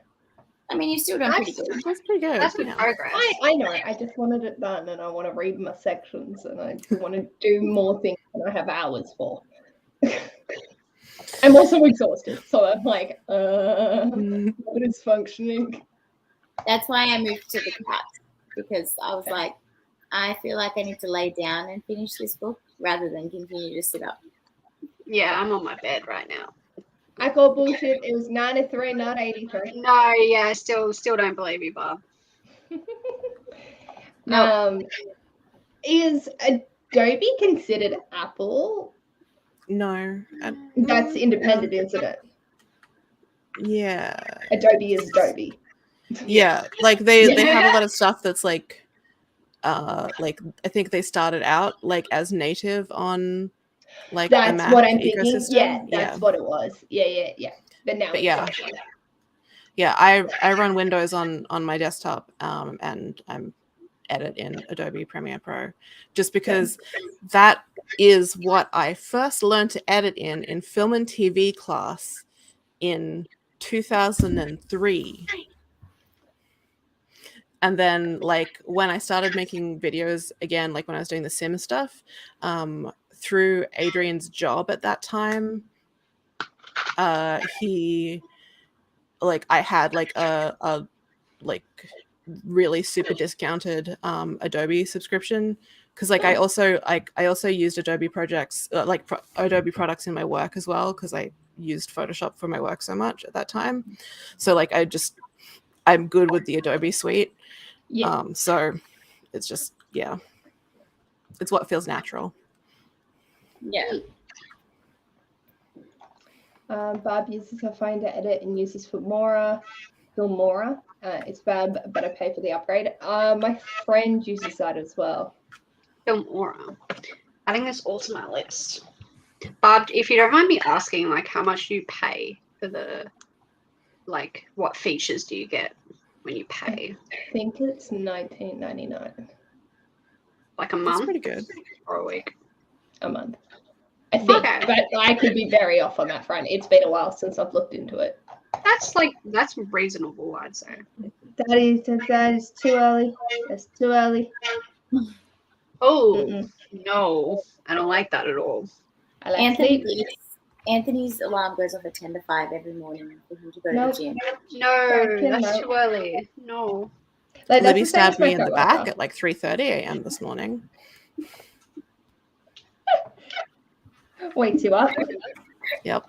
I mean, you've still done pretty good. That's pretty good. That's good progress. I know. I just wanted it done, and I want to read my sections, and I want to do more things than I have hours for. I'm also exhausted, so I'm like, what is functioning? That's why I moved to the couch, because I was like, I feel like I need to lay down and finish this book rather than continue to sit up. Yeah, I'm on my bed right now. I call bullshit. It was 93, not 83. No, yeah, still don't believe you, Bob. No. Is Adobe considered Apple? No. That's independent, isn't it? Yeah. Adobe is Adobe. Yeah. Like they Yeah. have a lot of stuff that's like I think they started out like as native on like the That's Mac what I'm thinking. ecosystem. Yeah, that's what it was. Yeah. But now But it's yeah. Apple. Yeah, I run Windows on my desktop, and I'm edit in Adobe Premiere Pro, just because that is what I first learned to edit in film and TV class in 2003. And then like when I started making videos again, like when I was doing the sim stuff, through Adrian's job at that time, he like I had like a like really super discounted Adobe subscription, because like I also used Adobe projects Adobe products in my work as well, because I used Photoshop for my work so much at that time. So like I'm good with the Adobe suite. Yeah. So it's just it's what feels natural. Yeah. Barb uses her phone to edit and uses Filmora. It's bad, but I pay for the upgrade. My friend uses that as well. Filmora. Adding this all to my list. Barb, if you don't mind me asking, like, how much do you pay for the, like, what features do you get when you pay? I think it's $19.99 Like a That's month pretty good. or a week? a month. I think, Okay. but I could be very off on that front. It's been a while since I've looked into it. That's reasonable, I'd say. That is too early. That's too early. Oh no, I don't like that at all. I like sleep. Anthony's alarm goes off at 10 to 5 every morning for him to go to the gym. No, that's too early. No. Like, Libby stabbed me in the back at like 3:30 a.m. this morning. Wakes you up. Yep.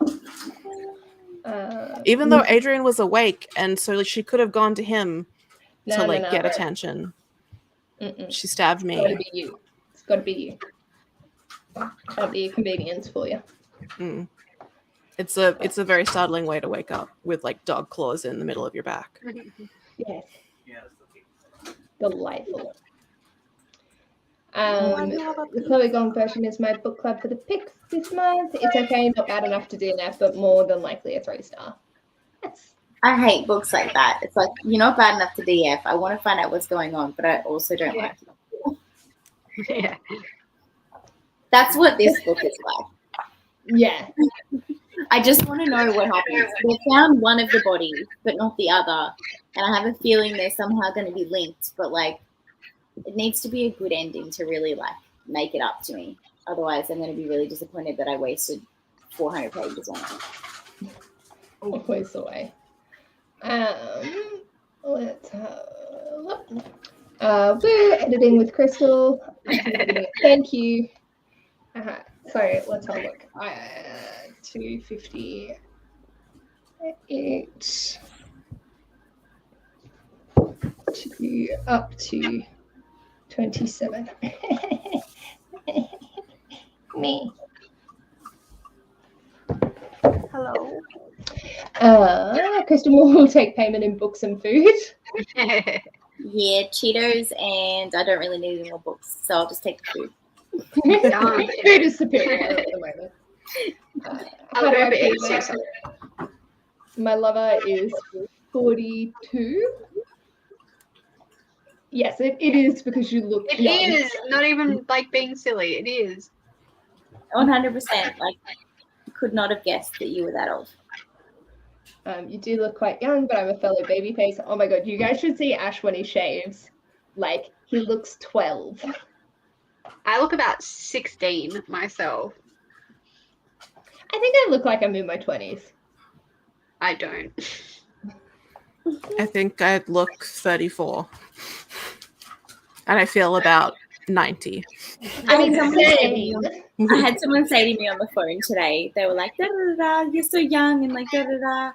Even though Adrian was awake, and so she could have gone to him to get attention. She stabbed me. It's got to be you. It's got to be you. Can't be a convenience for you. It's a very startling way to wake up with like dog claws in the middle of your back. Yes. Delightful. The Chloe Gong version is my book club for the picks this month. It's okay, not bad enough to DNF, but more than likely a 3-star. I hate books like that. It's like, you're not bad enough to DF. I want to find out what's going on, but I also don't like it. Yeah. That's what this book is like. Yeah. I just want to know what happens. They found one of the bodies, but not the other. And I have a feeling they're somehow going to be linked, but like, it needs to be a good ending to really like make it up to me. Otherwise, I'm going to be really disappointed that I wasted 400 pages on it. Always the way. Let's look. We're editing with Crystal. Thank you. So let's have a look. 258 up to 27. Me. Hello. Crystal will take payment in books and food. Yeah, Cheetos, and I don't really need any more books, so I'll just take the food. Food is superior at the moment. How do I pay that? My lover is 42. Yes, it is because you look It young. is not even like being silly. It is 100%. Like, could not have guessed that you were that old. You do look quite young, but I'm a fellow baby face. Oh my god, you guys should see Ash when he shaves. Like, he looks 12. I look about 16 myself. I think I look like I'm in my 20s. I don't. I think I look 34. And I feel about 90. I mean, I had someone say to me on the phone today, they were like, da da da, you're so young, and like da da da.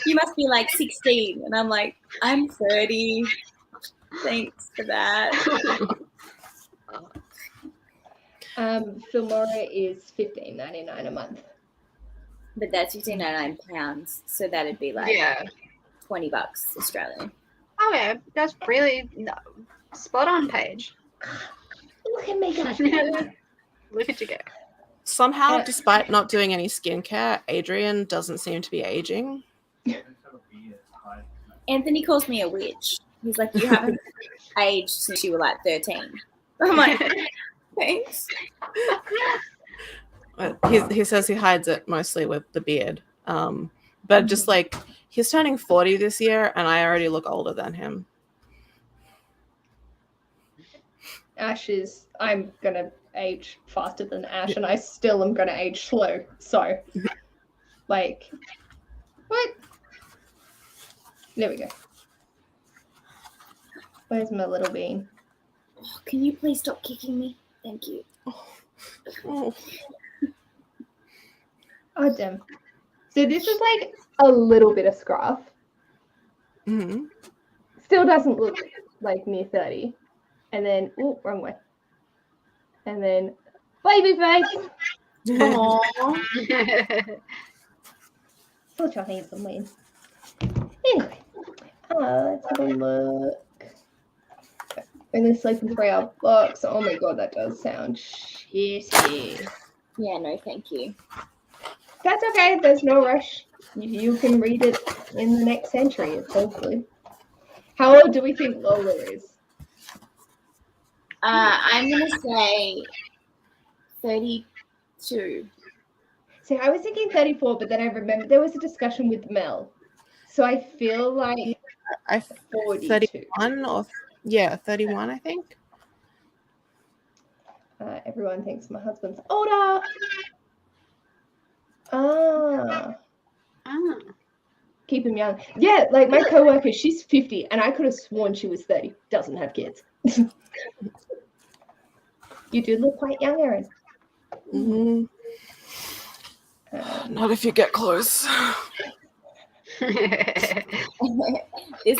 You must be like 16. And I'm like, I'm 30. Thanks for that. Filmora is $15.99 a month. But that's £15.99, so that'd be like Yeah. $20 Australian. Okay, that's really spot on, Paige. Look at me go. Look at you go. Somehow, despite not doing any skincare, Adrian doesn't seem to be aging. Anthony calls me a witch. He's like, you haven't aged since you were like 13. I'm like, thanks. He says he hides it mostly with the beard. But just like, he's turning 40 this year, and I already look older than him. Ash is, I'm going to age faster than Ash, and I still am going to age slow. So, like, what? There we go. Where's my little bean? Oh, can you please stop kicking me? Thank you. Oh. Oh, damn. So this is like a little bit of scruff. Mm-hmm. Still doesn't look like near 30. And then, oh, wrong way. And then, baby face. Aww. Such a handsome man. Anyway, let's have a look. Only sleep in 3 hour blocks. Oh my god, that does sound shitty. Yeah, no, thank you. That's okay. There's no rush. You can read it in the next century. It's all good. How old do we think Lola is? I'm going to say 32. See, I was thinking 34, but then I remembered there was a discussion with Mel. So I feel like 42. 31 or 31, I think. Everyone thinks my husband's older. Ah. Keep him young. Yeah, like my coworker, she's 50, and I could have sworn she was 30. Doesn't have kids. You do look quite young, Erin. Mm-hmm. Not if you get close. This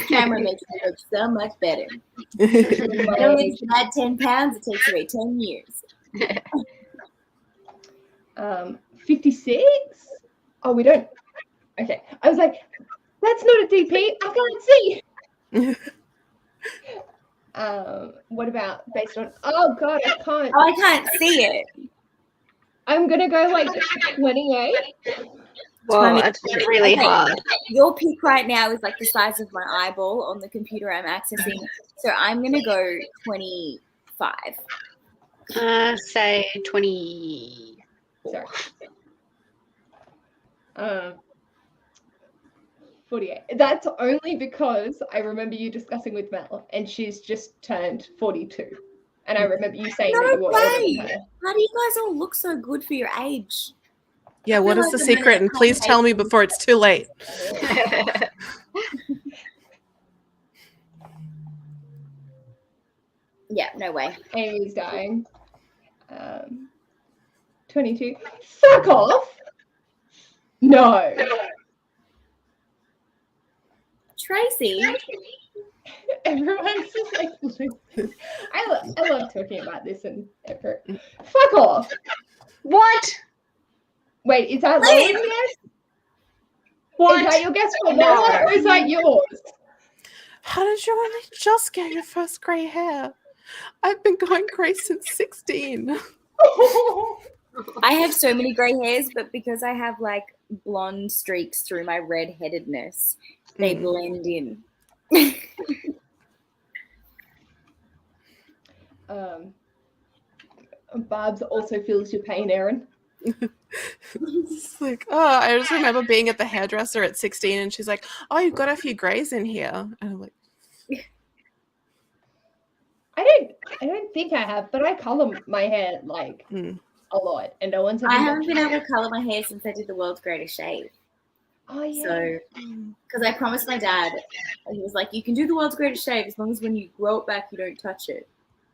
camera makes me look so much better. I don't need to add 10 pounds. It takes away 10 years. 56? Oh, we don't. Okay. I was like, that's not a DP. I can't see. What about based on? Oh God, I can't. Oh, I can't see it. I'm gonna go like 28. Well, that's really hard. Your peak right now is like the size of my eyeball on the computer I'm accessing. So I'm gonna go 25. Say 20. Sorry. 48. That's only because I remember you discussing with Mel, and she's just turned 42. And I remember you saying that you were older than her. How do you guys all look so good for your age? Yeah, what is the secret? And please tell me before it's too late. Yeah, no way. Amy's dying. 22. Fuck off! No. Tracy. Everyone's just like, I love talking about this and effort. Fuck off. What? Wait, is that Lola's guess? What? Is that your guess for Lola, or is that yours? How did you only just get your first grey hair? I've been going grey since 16. I have so many grey hairs, but because I have like blonde streaks through my red-headedness, they blend in. Barb's also feels your pain, Erin. It's like, oh, I just remember being at the hairdresser at 16, and she's like, oh, you've got a few greys in here. And I'm like, I don't think I have, but I color my hair like a lot, and no one's. I haven't been able to color my hair since I did the world's greatest shave. Oh yeah. So, because I promised my dad, and he was like, "You can do the world's greatest shave as long as when you grow it back, you don't touch it."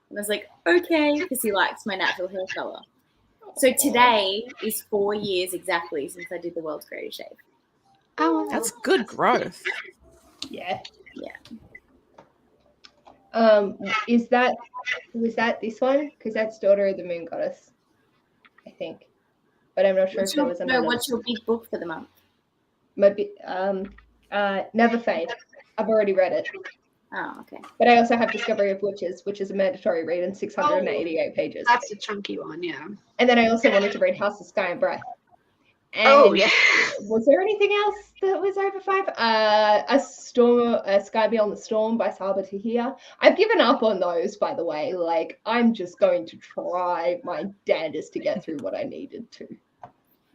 And I was like, "Okay," because he likes my natural hair color. So today is 4 years exactly since I did the world's greatest shave. oh, that's good growth. Yeah. Yeah. Was that this one? Because that's Daughter of the Moon Goddess, I think. But I'm not sure if there was another. What's your big book for the month? Never Fade. I've already read it. Oh, okay. But I also have Discovery of Witches, which is a mandatory read in 688 pages. That's a chunky one, yeah. And then I also wanted to read House of Sky and Breath. And yeah. Was there anything else that was over 5? A Sky Beyond the Storm by Saba Tahir. I've given up on those, by the way. Like, I'm just going to try my damnedest to get through what I needed to.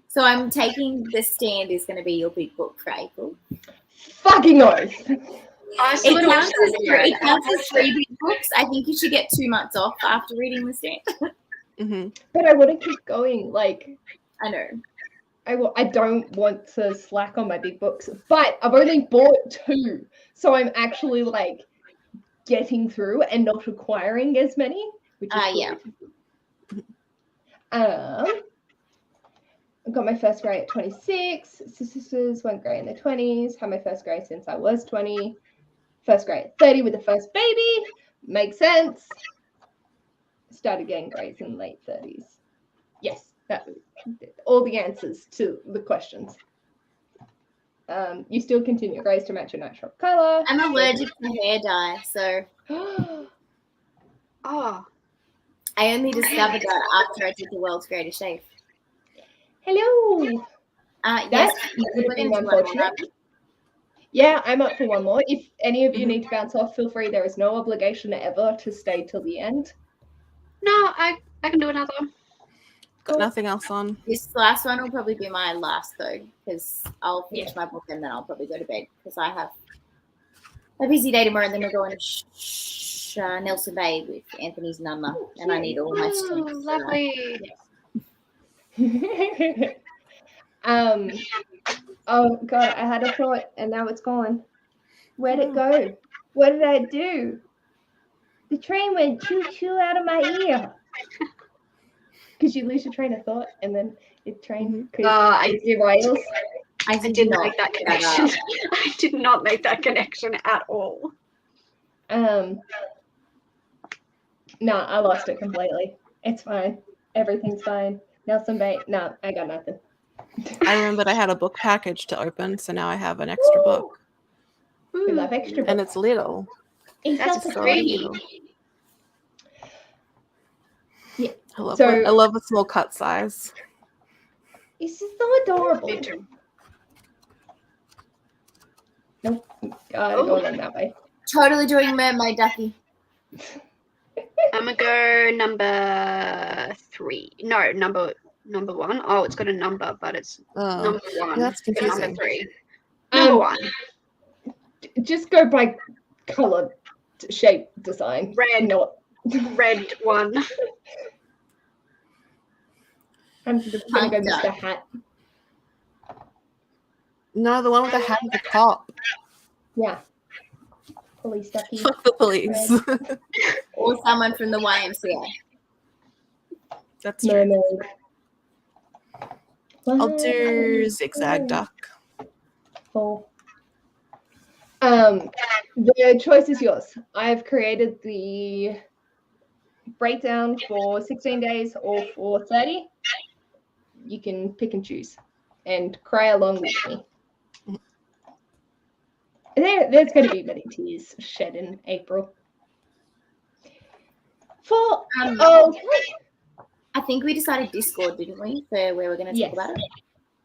So I'm taking The Stand is going to be your big book for April. Fucking oath. It counts as 3 big books. I think you should get 2 months off after reading The Stand. Mm-hmm. But I want to keep going. Like, I know. I don't want to slack on my big books, but I've only bought 2, so I'm actually like getting through and not acquiring as many, which is yeah. I got my first grade at 26. Sisters went grey in their 20s. Had my first grade since I was 20. First grade at 30 with the first baby. Makes sense. Started getting grades in late 30s. Yes, that all the answers to the questions. You still continue grades to match your natural color. I'm allergic to hair dye, so. Oh. I only discovered that after I did the world's greatest shave. Hello. Yes, would have been unfortunate. Yeah, I'm up for one more. If any of you need to bounce off, feel free. There is no obligation ever to stay till the end. No, I can do another. Got nothing else on. This last one will probably be my last though, because I'll finish my book and then I'll probably go to bed because I have a busy day tomorrow. And then we're going to Nelson Bay with Anthony's Nunna, and I need all my strength. Lovely. Oh god, I had a thought and now it's gone. Where'd it go? What did I do? The train went choo choo out of my ear. Because you lose your train of thought and then it train I derails. I didn't make that connection. I did not make that connection at all. No, I lost it completely. It's fine. Everything's fine. Nelson Bay. No, I got nothing. I remembered I had a book package to open, so now I have an extra book. We love extra books. And it's little. That's so little. Yeah. I love a small cut size. It's just so adorable. Nope. Going in that way. Totally doing Mermaid Ducky. I'm gonna go number 3. No, number 1. Oh, it's got a number, but it's number 1. Yeah, that's confusing. Number 3. Number 1. Just go by color, shape, design. Red. Not red 1. I'm gonna go Mr. Hat. No, the one with the hat at the top. Yeah. Police ducky. Fuck the police. Or someone from the YMCA. That's true. Mermaid. I'll do Zigzag Duck. 4. The choice is yours. I've created the breakdown for 16 days or for 30. You can pick and choose and cry along with me. There's going to be many tears shed in April. I think we decided Discord, didn't we, for where we're going to talk about it?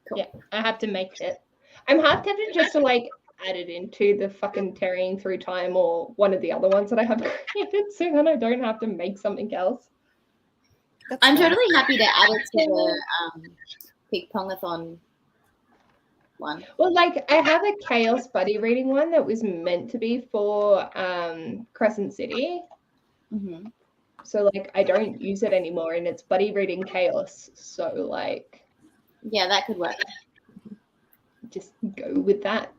Cool. Yeah, I have to make it. I'm half tempted just to add it into the fucking Tarrying Through Time or one of the other ones that I have created, so then I don't have to make something else. I'm totally happy to add it to the Pig Pongathon one. Well, I have a Chaos Buddy reading one that was meant to be for Crescent City. Mm-hmm. So, I don't use it anymore, and it's Buddy reading Chaos. So, yeah, that could work. Just go with that.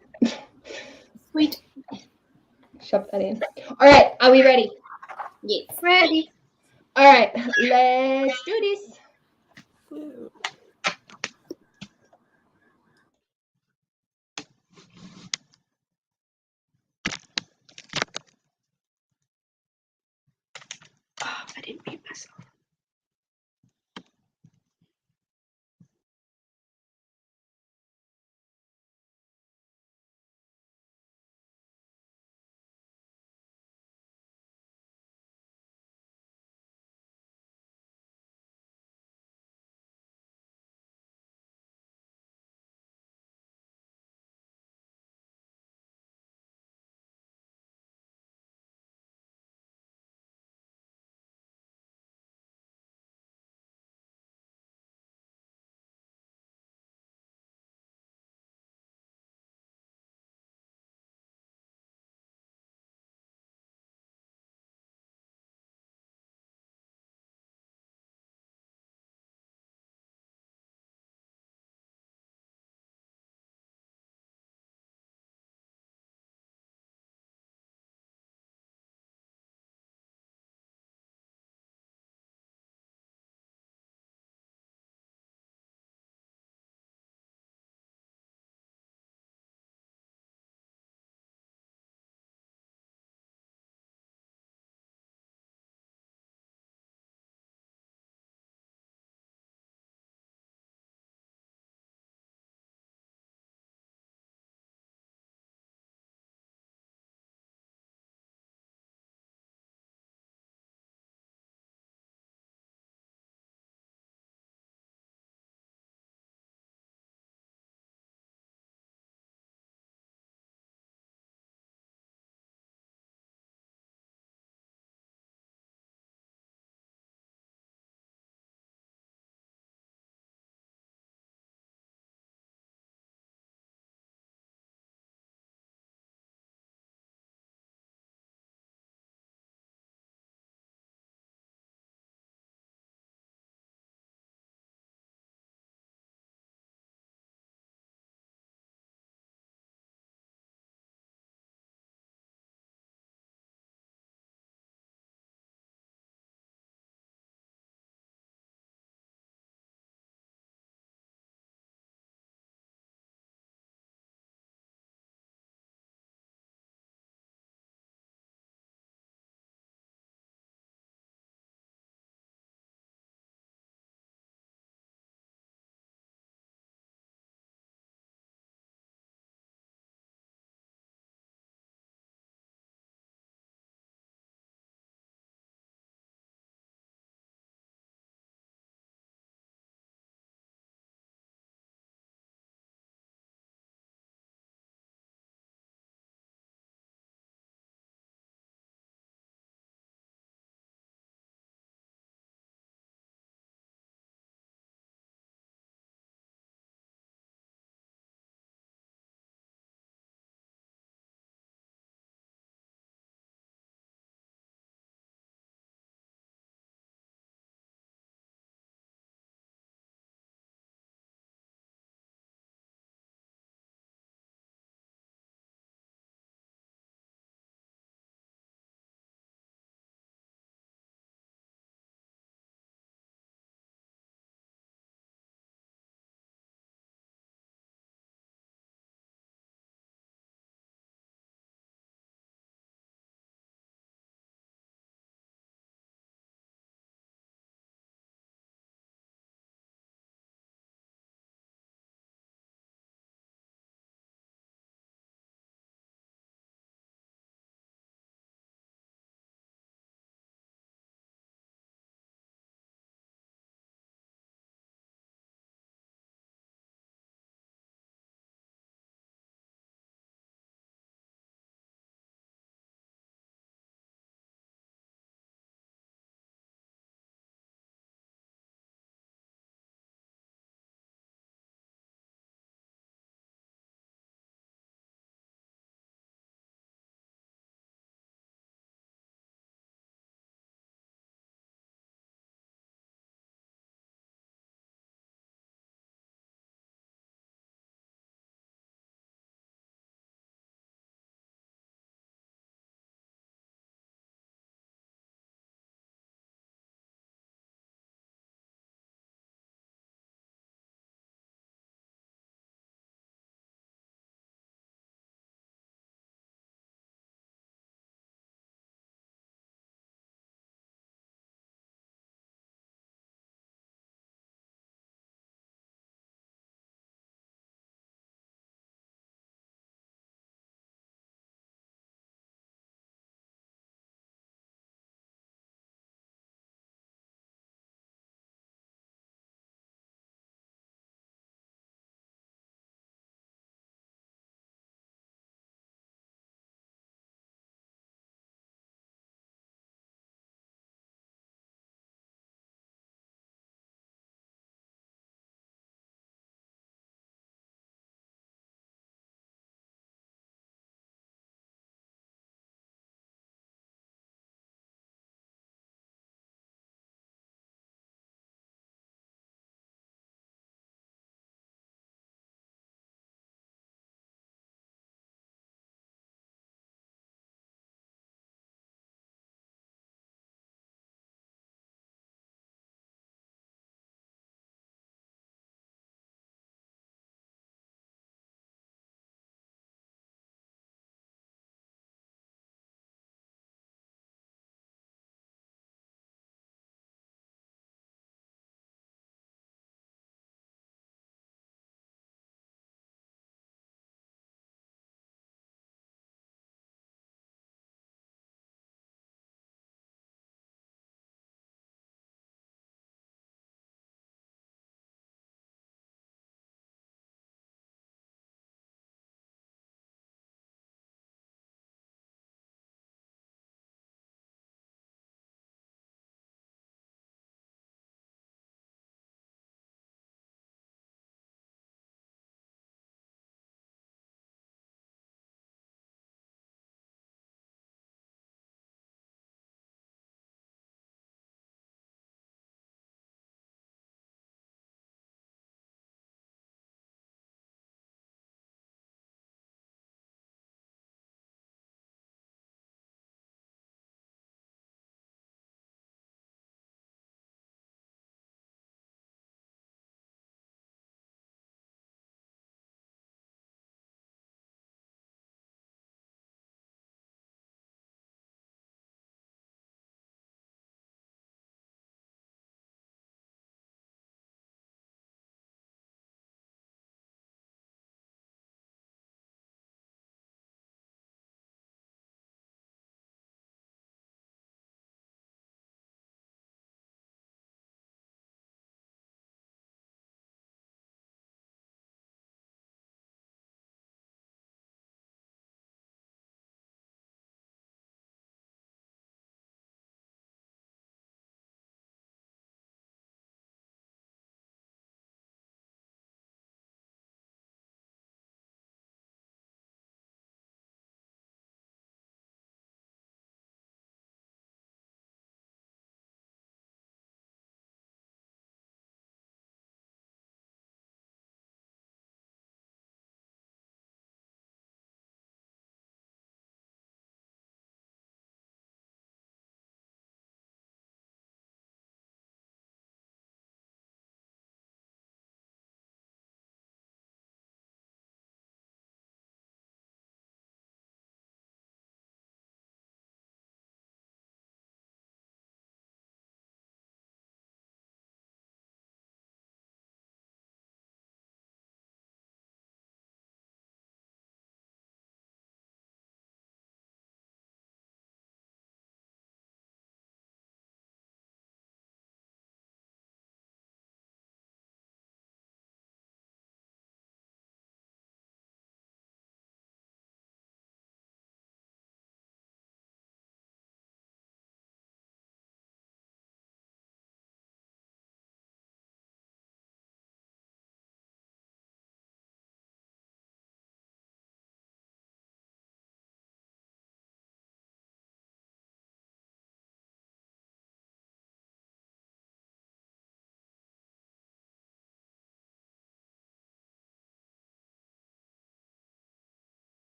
Sweet. Shove that in. All right, are we ready? Yes. Ready. All right, let's do this. Woo. Oh, I didn't mute myself.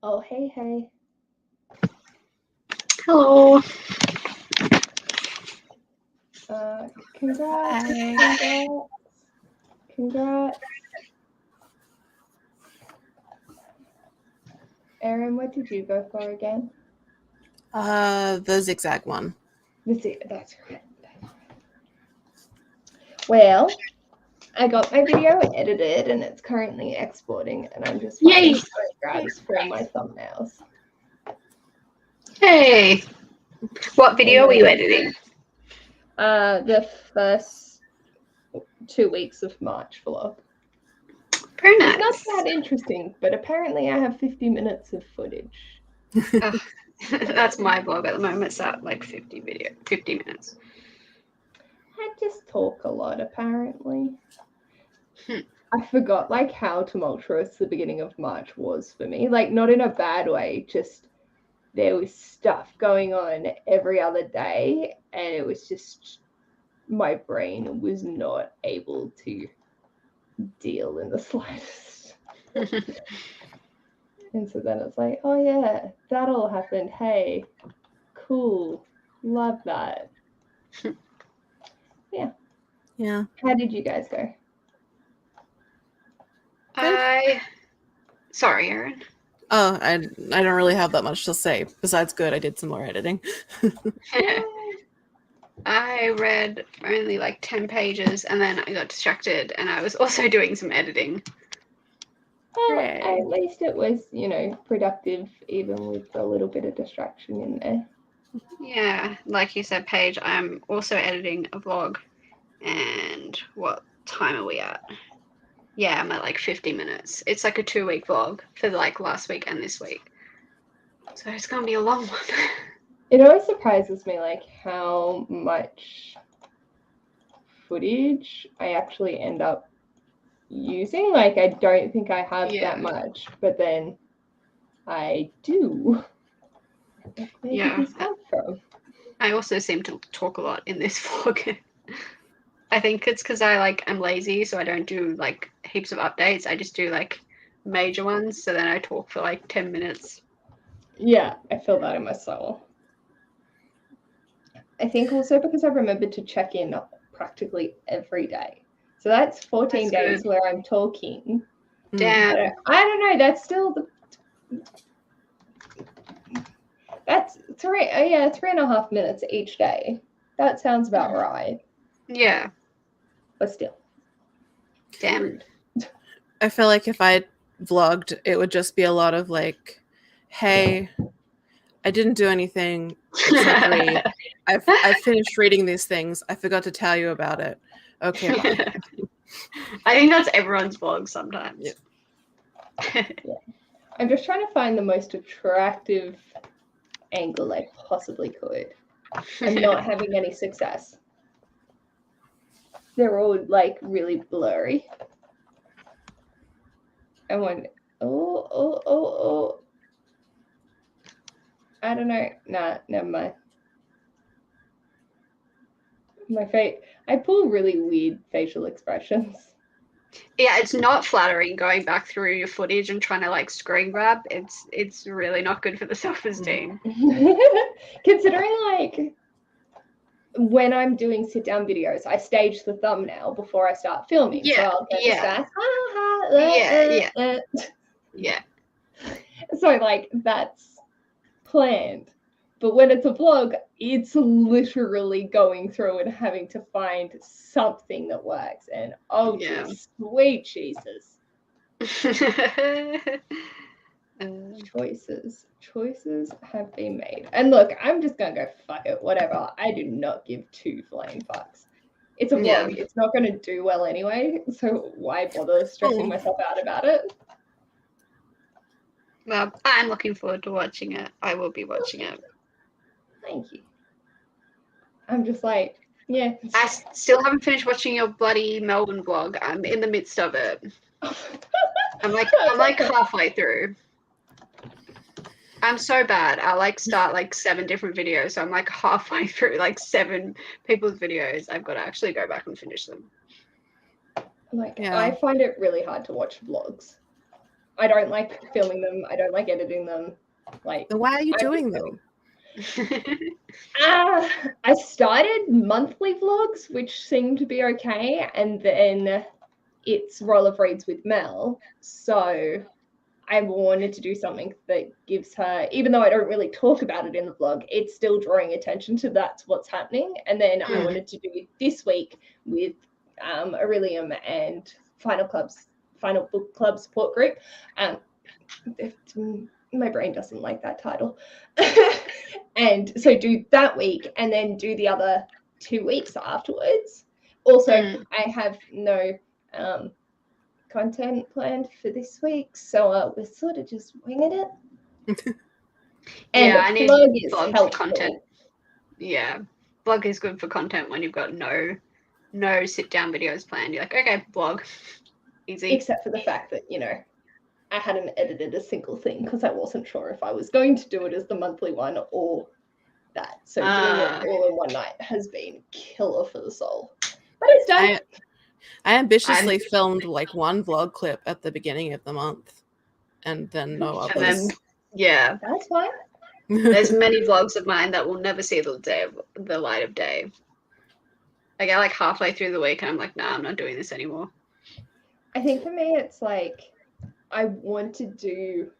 Oh, hey. Hello. Congrats. Erin, what did you go for again? The zigzag one. That's right. Well, I got my video edited and it's currently exporting, and I'm just finding photographs for my thumbnails. Hey. What video were you editing? The first 2 weeks of March vlog. Very nice. It's not that interesting, but apparently I have 50 minutes of footage. That's my vlog at the moment. It's at like 50 minutes. I just talk a lot, apparently. I forgot like how tumultuous the beginning of March was for me. Like, not in a bad way, just there was stuff going on every other day, and it was just my brain was not able to deal in the slightest. And so then it's like, oh yeah, that all happened. Hey, cool. Love that. Yeah. How did you guys go? Sorry, Erin. Oh, I don't really have that much to say. Besides good, I did some more editing. I read only like 10 pages and then I got distracted, and I was also doing some editing. Well, at least it was, productive, even with a little bit of distraction in there. Yeah, like you said, Paige, I'm also editing a vlog. And what time are we at? Yeah, I'm at like 50 minutes. It's like a 2-week vlog for like last week and this week. So it's going to be a long one. It always surprises me like how much footage I actually end up using. Like, I don't think I have that much, but then I do. Like, where did this come from? I also seem to talk a lot in this vlog. I think it's because I'm lazy, so I don't do like heaps of updates. I just do like major ones, so then I talk for like 10 minutes. Yeah, I feel that in my soul. I think also because I've remembered to check in practically every day. So that's 14 days where I'm talking. Damn. I don't know, that's still that's 3.5 minutes each day. That sounds about right. Yeah. But still. Damn. I feel like if I vlogged, it would just be a lot of like, hey, I didn't do anything except read. I finished reading these things. I forgot to tell you about it. Okay, bye. I think that's everyone's vlog sometimes. Yeah. I'm just trying to find the most attractive angle I possibly could. I'm not having any success. They're all like really blurry. I want, oh. I don't know. Nah, never mind. I pull really weird facial expressions. Yeah, it's not flattering going back through your footage and trying to like screen grab. It's really not good for the self-esteem. Considering like when I'm doing sit down videos, I stage the thumbnail before I start filming. Yeah, so I'll get yeah. So like that's planned. But when it's a vlog, it's literally going through and having to find something that works. And sweet Jesus. Choices have been made. And look, I'm just gonna go fuck it, whatever. I do not give two flying fucks. It's a vlog. It's not gonna do well anyway, so why bother stressing myself out about it? Well, I'm looking forward to watching it. I will be watching it. Thank you. I'm just like, yeah. I still haven't finished watching your bloody Melbourne vlog. I'm in the midst of it. I'm like halfway through. I'm so bad. I like start like 7 different videos, so I'm like halfway through like 7 people's videos. I've got to actually go back and finish them. I find it really hard to watch vlogs. I don't like filming them. I don't like editing them. Like, Then why are you doing them? I started monthly vlogs, which seemed to be okay, and then it's Roll of Reads with Mel. So I wanted to do something that gives her, even though I don't really talk about it in the vlog, it's still drawing attention to that's what's happening. And then I wanted to do it this week with Aurelium and Final Book Club support group. My brain doesn't like that title. And so do that week and then do the other 2 weeks afterwards. Also, I have no content planned for this week, so we're sort of just winging it. And I need vlog is vlog for helpful. content. Yeah, vlog is good for content when you've got no sit down videos planned. You're like, okay, vlog, easy. Except for the fact that, you know, I hadn't edited a single thing because I wasn't sure if I was going to do it as the monthly one or that. So doing it all in one night has been killer for the soul. But it's done. I ambitiously filmed like one vlog clip at the beginning of the month and then no others. And then, yeah. That's fine. There's many vlogs of mine that will never see the light of day. I get like halfway through the week and I'm like, nah, I'm not doing this anymore. I think for me, it's like I want to do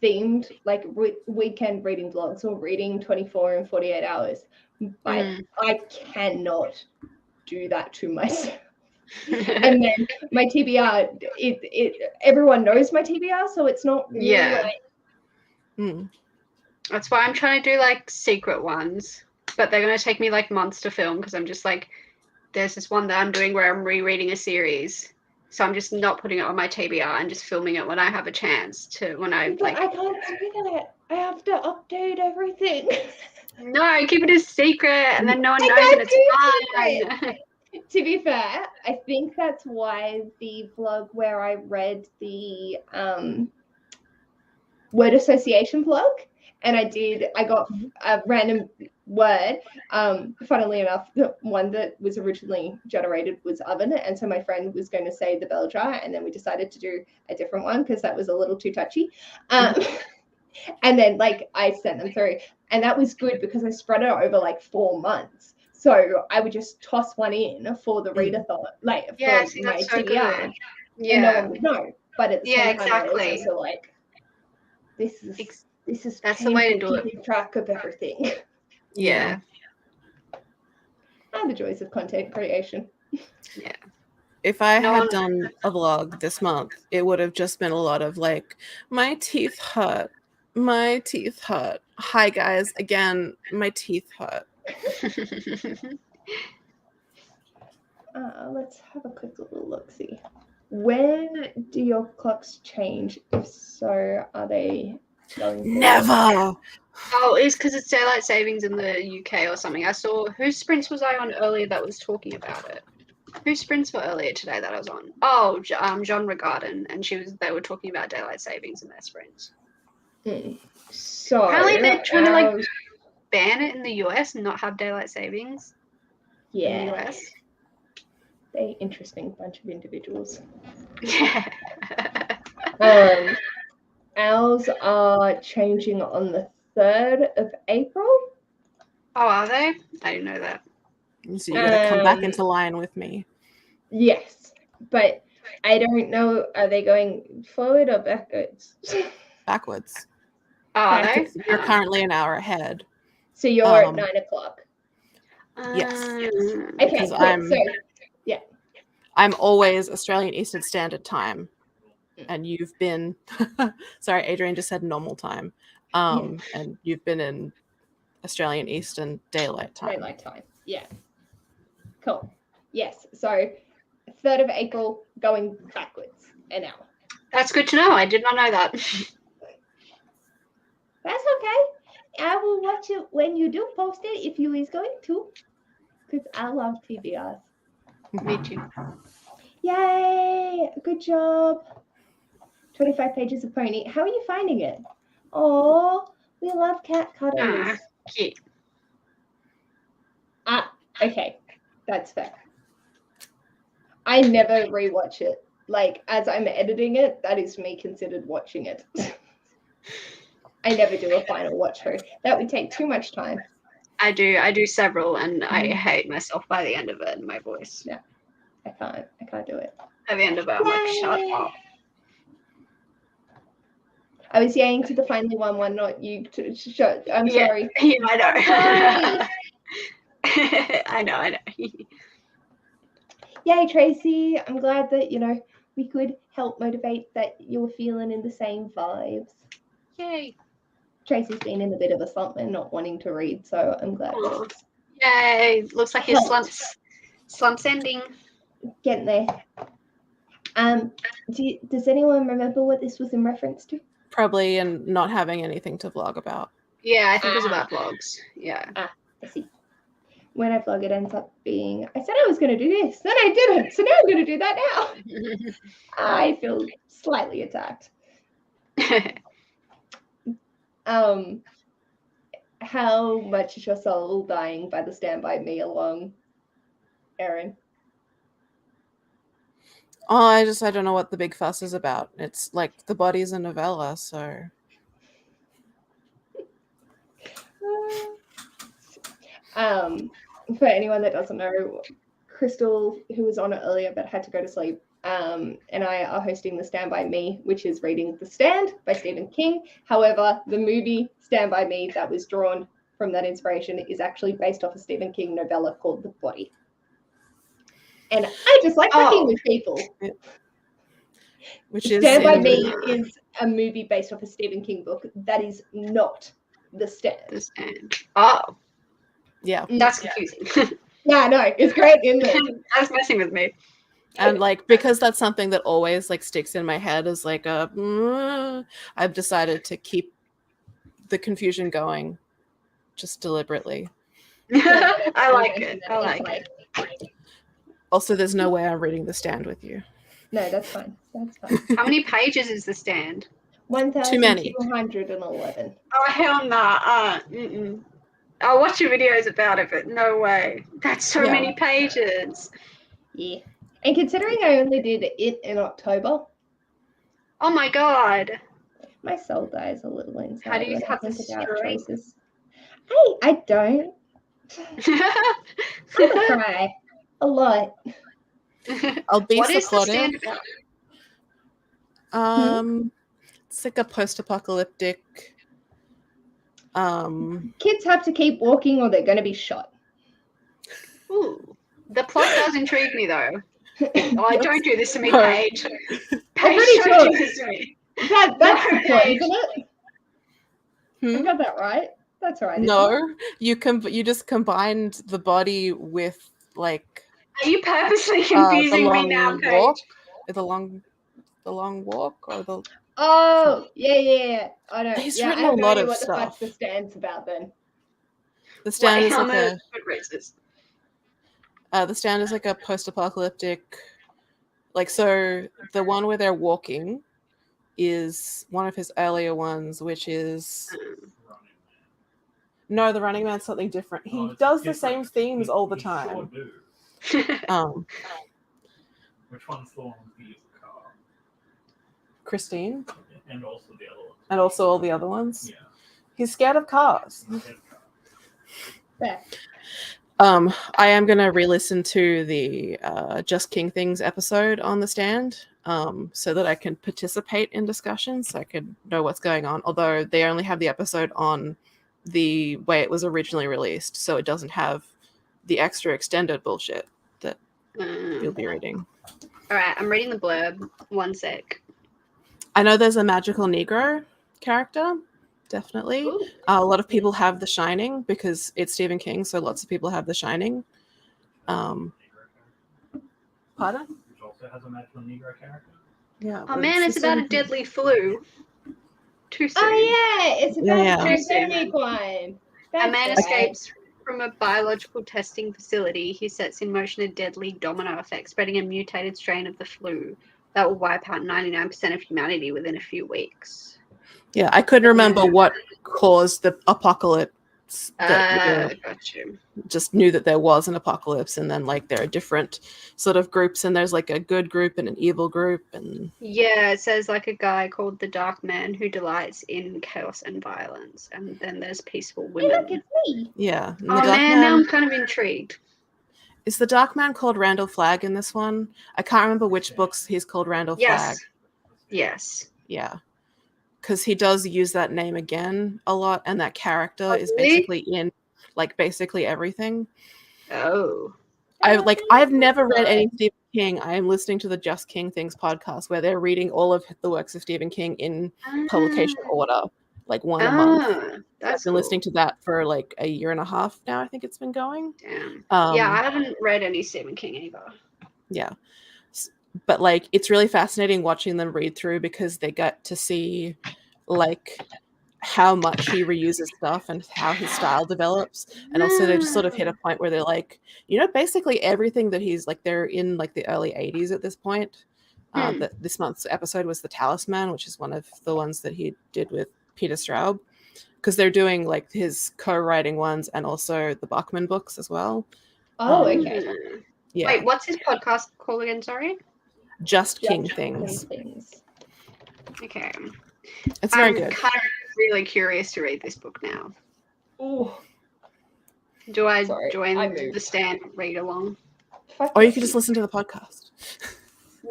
themed like weekend reading vlogs or reading 24 and 48 hours, but I cannot do that to myself. And then my TBR, everyone knows my TBR, so it's not really That's why I'm trying to do like secret ones, but they're going to take me like months to film because I'm just like, there's this one that I'm doing where I'm rereading a series. So I'm just not putting it on my TBR and just filming it when I have a chance to, when I like. I can't do that. I have to update everything. No, keep it a secret and then no one knows and it's fine. To be fair, I think that's why the vlog where I read the word association vlog and I got a random word. Funnily enough, the one that was originally generated was oven, and so my friend was going to say the bell jar, and then we decided to do a different one because that was a little too touchy. And then like I sent them through, and that was good because I spread it over like 4 months. So I would just toss one in for the readathon, like for my TBR, and no one would know. But at the same time, I was also like, this is that's the way to do it. Keeping track of everything. Yeah. And the joys of content creation. Yeah. If I had done a vlog this month, it would have just been a lot of like, my teeth hurt. My teeth hurt. Hi guys, again, my teeth hurt. Let's have a quick little look-see. When do your clocks change? If so, are they going Never. Oh, it's because it's daylight savings in the UK or something. I saw, whose sprints was I on earlier that was talking about it? Whose sprints were earlier today that I was on? Oh, Jean Regarden, and they were talking about daylight savings in their sprints. So apparently they're trying to like ban it in the US and not have daylight savings. In the US. They're interesting bunch of individuals. Yeah. Ours are changing on the 3rd of April. Oh, are they? I didn't know that. So you gotta come back into line with me. Yes, but I don't know. Are they going forward or backwards? Backwards. Oh, are they? You're currently an hour ahead. So you're at 9 o'clock. Yes. Okay, cool. I'm always Australian Eastern Standard Time, and you've been. Sorry, Adrian just said normal time. And you've been in Australian Eastern Daylight Time. Daylight Time. Yeah. Cool. Yes. So 3rd of April going backwards an hour. That's good to know. I did not know that. That's okay. I will watch it when you do post it if you is going to. Because I love TBRs. Me too. Yay! Good job. 25 pages of pony. How are you finding it? Oh, we love cat cuddles. Cute. Okay. That's fair. I never rewatch it like as I'm editing it, that is me considered watching it. I never do a final watch through. That would take too much time. I do several, and I hate myself by the end of it. My voice. Yeah, I can't do it. At the end of it, I'm like, shut up. I was yaying to the finally won one, not you. I'm sorry. Yeah, I know. Sorry. I know. Yay, Tracy. I'm glad that, we could help motivate that you're feeling in the same vibes. Yay. Tracy's been in a bit of a slump and not wanting to read, so I'm glad that it's Yay. Looks like his slump's ending. getting there. Does anyone remember what this was in reference to? Probably, and not having anything to vlog about. Yeah, I think it was about vlogs. Yeah. I see. When I vlog, it ends up being, I said I was going to do this, then I didn't, so now I'm going to do that now. I feel slightly attacked. How much is your soul dying by the Stand By Me along, Erin? Oh, I don't know what the big fuss is about. It's like the body's a novella, so. For anyone that doesn't know, Crystal, who was on it earlier but had to go to sleep, and I are hosting the Stand By Me, which is reading The Stand by Stephen King. However, the movie Stand By Me that was drawn from that inspiration is actually based off a Stephen King novella called The Body. And I just like working with people. Which is Stand By Me is a movie based off a Stephen King book. That is not The Stand. The Stand. Oh. Yeah. That's confusing. Yeah, no, it's great, isn't it? That's messing with me. And because that's something that always sticks in my head as I've decided to keep the confusion going just deliberately. I like it. I like it. Also, there's no way I'm reading The Stand with you. No, that's fine. That's fine. How many pages is The Stand? 1,211. Oh, hell nah. I'll watch your videos about it, but no way. That's so many pages. Yeah. And considering I only did it in October. Oh my god. My soul dies a little inside. How do you when cut I the think about string? choices. I don't. I cry a lot. I'll be What is The supportive. Stand about? It's like a post-apocalyptic. Kids have to keep walking or they're going to be shot. Ooh. The plot does intrigue me though. Oh, don't do this to me, Paige. Paige, don't do this to me. That's the point, isn't it? I got that right. That's right. No, you just combined the body with Are you purposely confusing me now, Paige? The long walk or the. Oh yeah. I know. He's written a lot of what stuff. The fuck's The Stand's about then? The Stand is The Stand is a post-apocalyptic. So the one where they're walking is one of his earlier ones, which is. No, the Running Man's something different. He does the same themes all the time. Which one's the one with the car? Christine. And also the other ones. And also all the other ones. Yeah. He's scared of cars. Fair. I am gonna re-listen to the Just King Things episode on The Stand, so that I can participate in discussions, so I can know what's going on. Although they only have the episode on the way it was originally released, so it doesn't have the extra extended bullshit that you'll be reading. All right, I'm reading the blurb. 1 sec. I know there's a magical Negro character, definitely. A lot of people have The Shining because it's Stephen King, so lots of people have The Shining. Pardon? Which also has a magical Negro character. Yeah. Oh man, it's about a deadly flu. Too soon. Oh yeah, it's about Yeah. the pandemic one. A man That's escapes from a biological testing facility. He sets in motion a deadly domino effect, spreading a mutated strain of the flu that will wipe out 99% of humanity within a few weeks. Yeah, I couldn't remember what caused the apocalypse that got you. just knew that there was an apocalypse, and then like there are different sort of groups, and there's like a good group and an evil group, and Yeah, it says like a guy called the Dark Man who delights in chaos and violence, and then there's peaceful Hey, look, women. it's me. yeah. And Oh the Dark man, now Man, I'm kind of intrigued. is the Dark Man called Randall Flagg in this one? I can't remember which books he's called Randall Flagg. Yes. Yeah, because he does use that name again a lot, and that character is really? basically in like basically everything. Oh. I've never read any Stephen King. I am listening to the Just King Things podcast where they're reading all of the works of Stephen King in publication order, like one a month. I've That's been cool. listening to that for like a year and a half now. I think it's been going. Damn. Yeah, I haven't read any Stephen King either. Yeah. But like it's really fascinating watching them read through because they get to see like how much he reuses stuff and how his style develops, and also they just sort of hit a point where they're like, you know, basically everything that he's like, they're in like the early 80s at this point. That this month's episode was The Talisman, which is one of the ones that he did with Peter Straub, because they're doing like his co-writing ones and also the Bachman books as well. Oh, okay. Yeah. Wait, what's his podcast called again? Sorry. Just King Things. Okay. It's very I'm good. kind of really curious to read this book now. Ooh. Do I Sorry, join I moved. the stand read along? Or you could just listen to the podcast.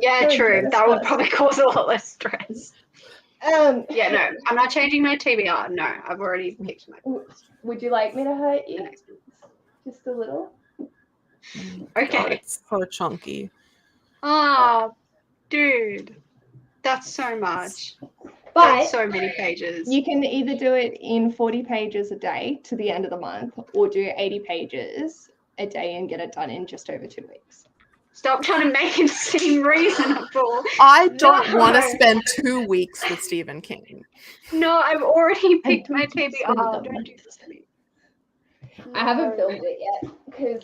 Yeah, Very true. good. That would probably cause a lot less stress. Yeah, No, I'm not changing my TBR. No, I've already picked my. Would you like me to hurt the you? next one. Just a little? Okay. God, it's so chunky. Oh, dude. That's so much. But That's so many pages. you can either do it in 40 pages a day to the end of the month, or do 80 pages a day and get it done in just over 2 weeks. Stop trying to make it seem reasonable. I don't No. want to spend 2 weeks with Stephen King. No, I've already picked my spend it TBR. on Don't do this to me. I haven't filmed it yet because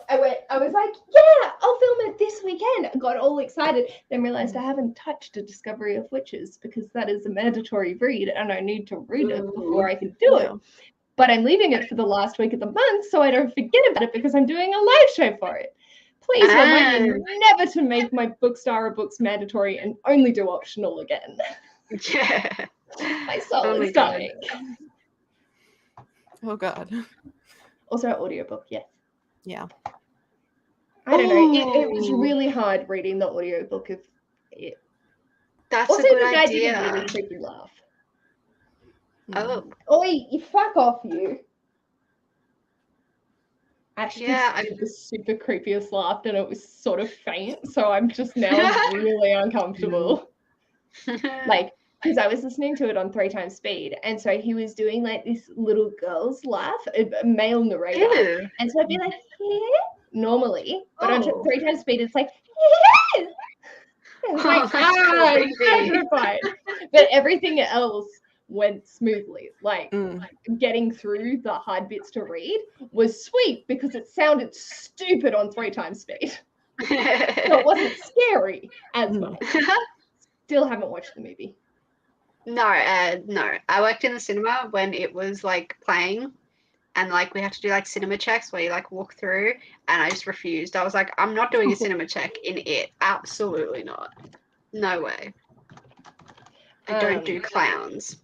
I was like, yeah, I'll film it this weekend. I got all excited, then realized I haven't touched A Discovery of Witches because that is a mandatory read and I need to read it before I can do it. But I'm leaving it for the last week of the month so I don't forget about it because I'm doing a live show for it. Please remind me never to make my Bookstar books mandatory and only do optional again. Yeah. My soul Only is dying. Oh God. Also, audiobook, yes. Yeah. I don't know. It was really hard reading the audiobook of it. That's Also, a good the guy idea. did a really creepy laugh. Oh. Oi, you fuck off, you. Actually, Yeah, did the super creepiest laugh, and it was sort of faint, so I'm just now really uncomfortable. Like, because I was listening to it on 3 times speed, and so he was doing like this little girl's laugh, a male narrator, Ew. and so I'd be like, yeah, normally, but on 3 times speed, it's like, yeah. It's like, that's creepy. terrified. But everything else went smoothly. Like getting through the hard bits to read was sweet because it sounded stupid on 3 times speed. So it wasn't scary as much. Still haven't watched the movie. No. I worked in the cinema when it was like playing, and like we had to do like cinema checks where you like walk through, and I just refused. I was like, I'm not doing a cinema check in it. Absolutely not. No way. I don't do clowns.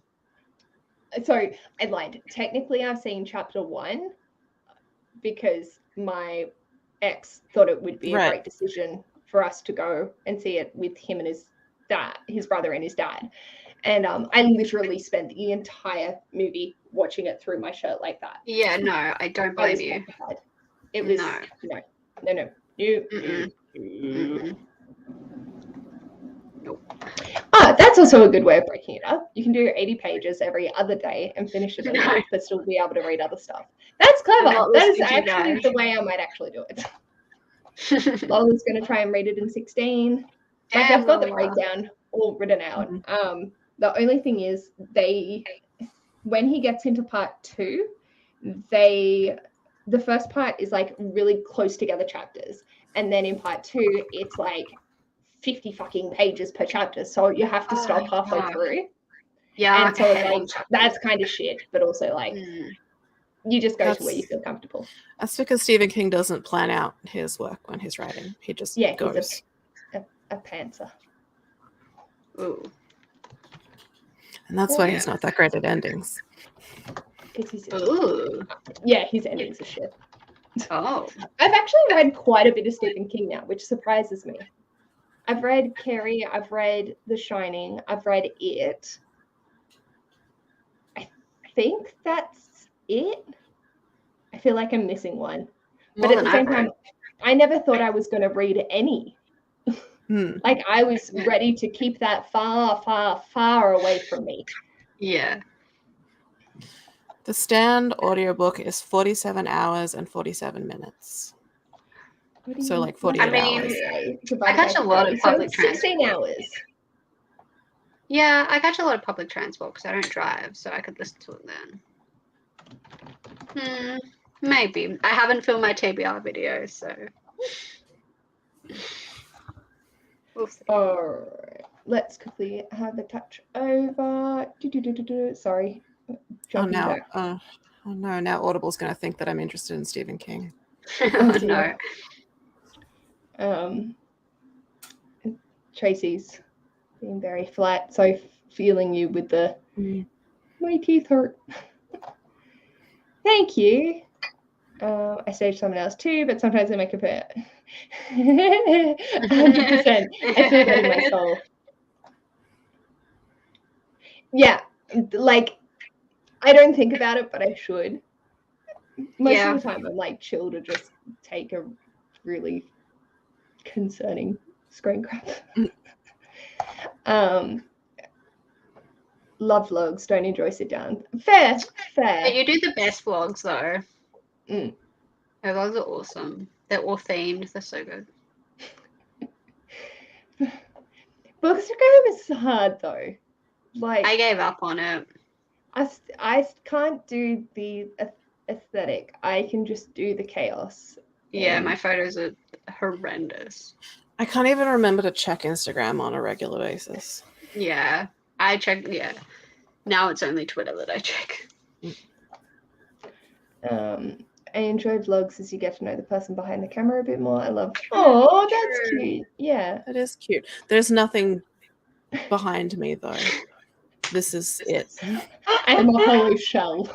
Sorry, I lied. Technically, I've seen chapter 1 because my ex thought it would be a great decision for us to go and see it with him and his dad, his brother and his dad. And I literally spent the entire movie watching it through my shirt like that. Yeah, no, I don't blame you. Petrified. It was no. Nope. That's also a good way of breaking it up. You can do 80 pages every other day and finish it in a month, but still be able to read other stuff. That's clever. That is actually the way I might actually do it. Lola's going to try and read it in 16. Like, I've got the breakdown all written out. The only thing is when he gets into part 2, the first part is like really close together chapters. And then in part 2, it's like 50 fucking pages per chapter. So you have to stop halfway through. Yeah. And so like, that's kind of shit, but also like You just go to where you feel comfortable. That's because Stephen King doesn't plan out his work when he's writing. He just goes. He's a pantser. Ooh. And that's why he's not that great at endings. Ooh. Yeah, his endings are shit. Oh. I've actually read quite a bit of Stephen King now, which surprises me. I've read Carrie, I've read The Shining, I've read It. I think that's it. I feel like I'm missing one. But at the same time, I never thought I was going to read any. Like, I was ready to keep that far, far, far away from me. Yeah. The Stand audiobook is 47 hours and 47 minutes. So like 48 hours. I catch a lot of public transport. 16 hours. Yeah, I catch a lot of public transport because I don't drive, so I could listen to it then. Maybe. I haven't filmed my TBR video, so we'll see. All right. Let's quickly have a touch over. Sorry. Jumping back. Oh no, now Audible's going to think that I'm interested in Stephen King. No. Tracy's being very flat, so feeling you with the my teeth hurt. Thank you. I stage someone else too, but sometimes I make a bit. 100%. I feel that in my soul. Yeah, like I don't think about it, but I should. Most of the time, I'm like chill to just take a really concerning screen crap. Love vlogs, don't enjoy sit down. Fair. But you do the best vlogs though. Mm. Your vlogs are awesome. They're all themed. They're so good. Bookstagram is hard though. Like I gave up on it. I can't do the aesthetic. I can just do the chaos. Yeah, my photos are horrendous. I can't even remember to check Instagram on a regular basis. Yeah, I check. Yeah, now it's only Twitter that I check. I enjoy vlogs as you get to know the person behind the camera a bit more. I love. Oh, that's cute. Yeah, that is cute. There's nothing behind me though. This is it. I am a hollow shell.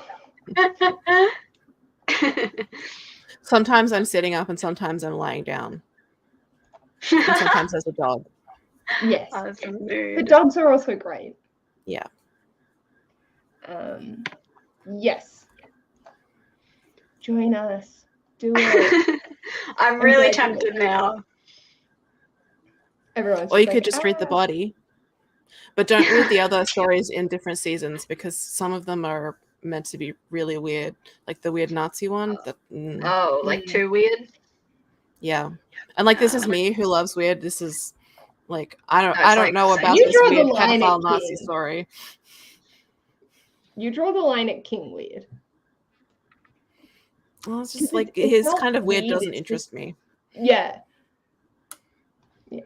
Sometimes I'm sitting up and sometimes I'm lying down. And sometimes there's a dog. Yes. The dogs are also great. Yeah. Yes. Join us. Do it. I'm really tempted now. Or you could just read the body. But don't read the other stories in different seasons because some of them are meant to be really weird. Like the weird Nazi one. Like too weird? Yeah. And like this is me who loves weird. This is like I don't know about this weird pedophile Nazi story. You draw the line at King weird. Well, it's just like his kind of weird doesn't interest me. Yeah. Yeah.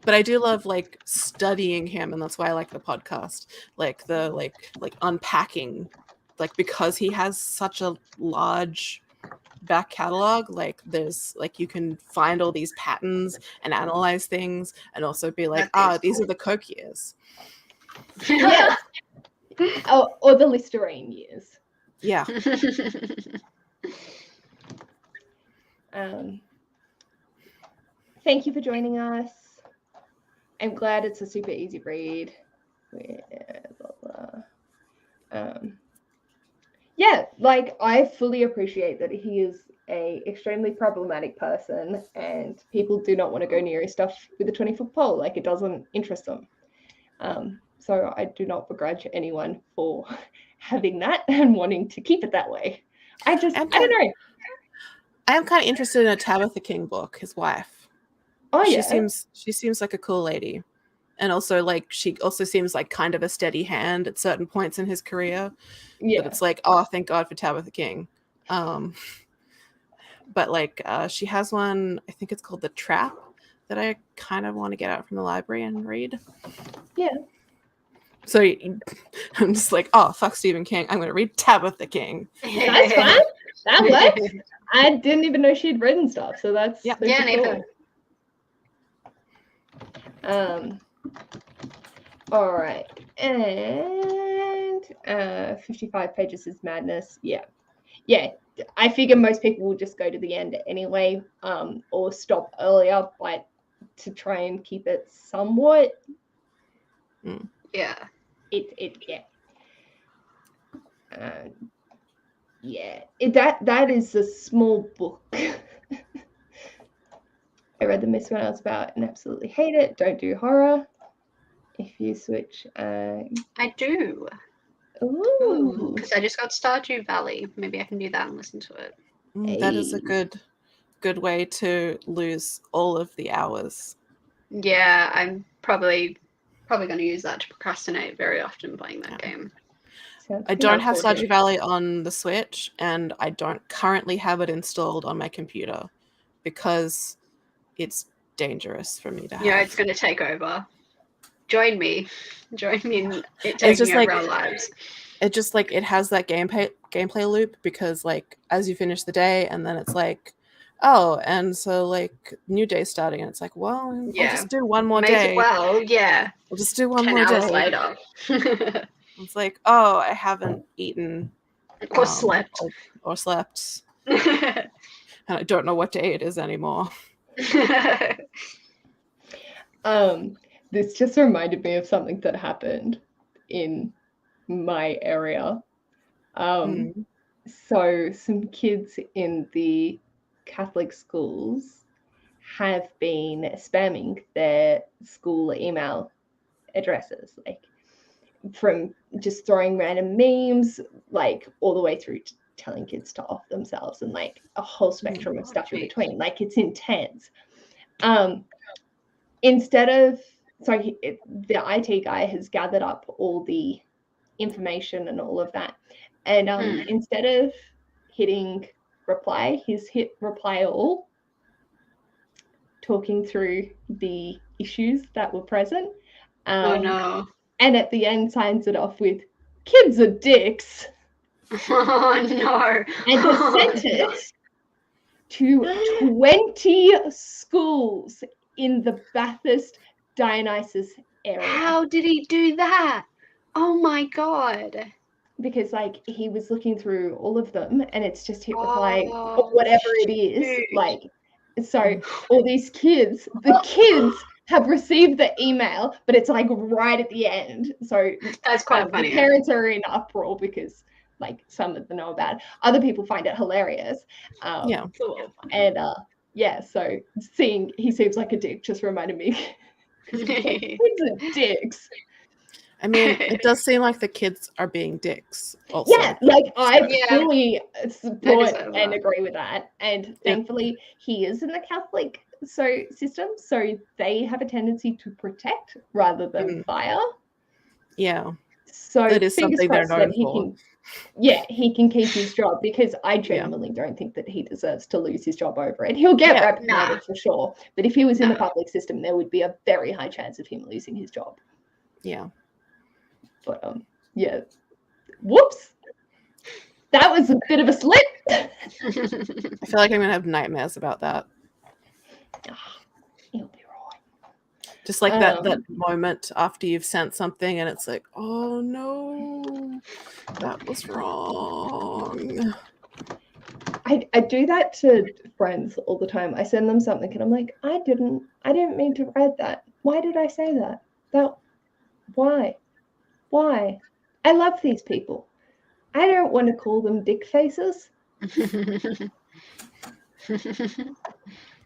But I do love like studying him, and that's why I like the podcast. Like the like unpacking, like because he has such a large back catalog, like there's like you can find all these patterns and analyze things and also be like, these are the Coke years. Yeah. or the Listerine years. Yeah. Thank you for joining us. I'm glad it's a super easy read. Yeah, like I fully appreciate that he is a extremely problematic person and people do not want to go near his stuff with a 20-foot pole. Like it doesn't interest them. So I do not begrudge anyone for having that and wanting to keep it that way. I don't know. I am kind of interested in a Tabitha King book, his wife. Oh she yeah. She seems like a cool lady. And also like she also seems like kind of a steady hand at certain points in his career. Yeah. But it's like, oh, thank God for Tabitha King. But like she has one, I think it's called The Trap, that I kind of want to get out from the library and read. Yeah. So I'm just like, oh, fuck Stephen King. I'm going to read Tabitha King. That's fine. That works. I didn't even know she'd written stuff, so that's Yeah. super Yeah, neither. cool. All right, and 55 pages is madness. Yeah. I figure most people will just go to the end anyway, or stop earlier, but to try and keep it somewhat. Yeah. That is a small book. I read The Mist when I was about and absolutely hate it. Don't do horror. If you switch, I do. ooh, Because I just got Stardew Valley. Maybe I can do that and listen to it. That is a Hey. good way to lose all of the hours. Yeah, I'm probably going to use that to procrastinate very often playing that game. Sounds I good. don't have Unfortunate. Stardew Valley on the Switch, and I don't currently have it installed on my computer because it's dangerous for me to have. Yeah, it's going to take over. Join me in it It's taking just over like our lives. it just like it has that gameplay loop because like as you finish the day and then it's like, oh, and so like new day starting and it's like, well, I'll Yeah. just do one more May as day. well, yeah. I'll just do one 10 more hours day. later. It's like, oh, I haven't eaten Or slept. or slept, and I don't know what day it is anymore. This just reminded me of something that happened in my area. So some kids in the Catholic schools have been spamming their school email addresses, like from just throwing random memes, like all the way through to telling kids to off themselves and like a whole spectrum of stuff in between. Like it's intense. Instead of the IT guy has gathered up all the information and all of that, and instead of hitting reply, he's hit reply all, talking through the issues that were present. Oh no. And at the end signs it off with "kids are dicks." Oh no. And has sent it to 20 schools in the Bathurst Dionysus area. How did he do that? Oh my god. Because like he was looking through all of them and it's just hit reply or whatever it is. Shoot. Like, so all these kids, the kids have received the email, but it's like right at the end. So that's quite funny. The parents are in uproar because like some of them know about it. Other people find it hilarious. Yeah. And so seeing he seems like a dick just reminded me. Like, kids are dicks. I mean, it does seem like the kids are being dicks also. Yeah, like I fully support and that. agree with that. And thankfully he is in the Catholic system, so they have a tendency to protect rather than fire. Yeah. So that is something they're known for. He can keep his job because I genuinely don't think that he deserves to lose his job over it. He'll get reprimanded for sure. But if he was in the public system, there would be a very high chance of him losing his job. Yeah. But whoops. That was a bit of a slip. I feel like I'm gonna have nightmares about that. You'll be right. Just like that moment after you've sent something and it's like, oh no, that was wrong. I do that to friends all the time. I send them something and I'm like, I didn't mean to write that. Why did I say that? Why? I love these people. I don't want to call them dick faces.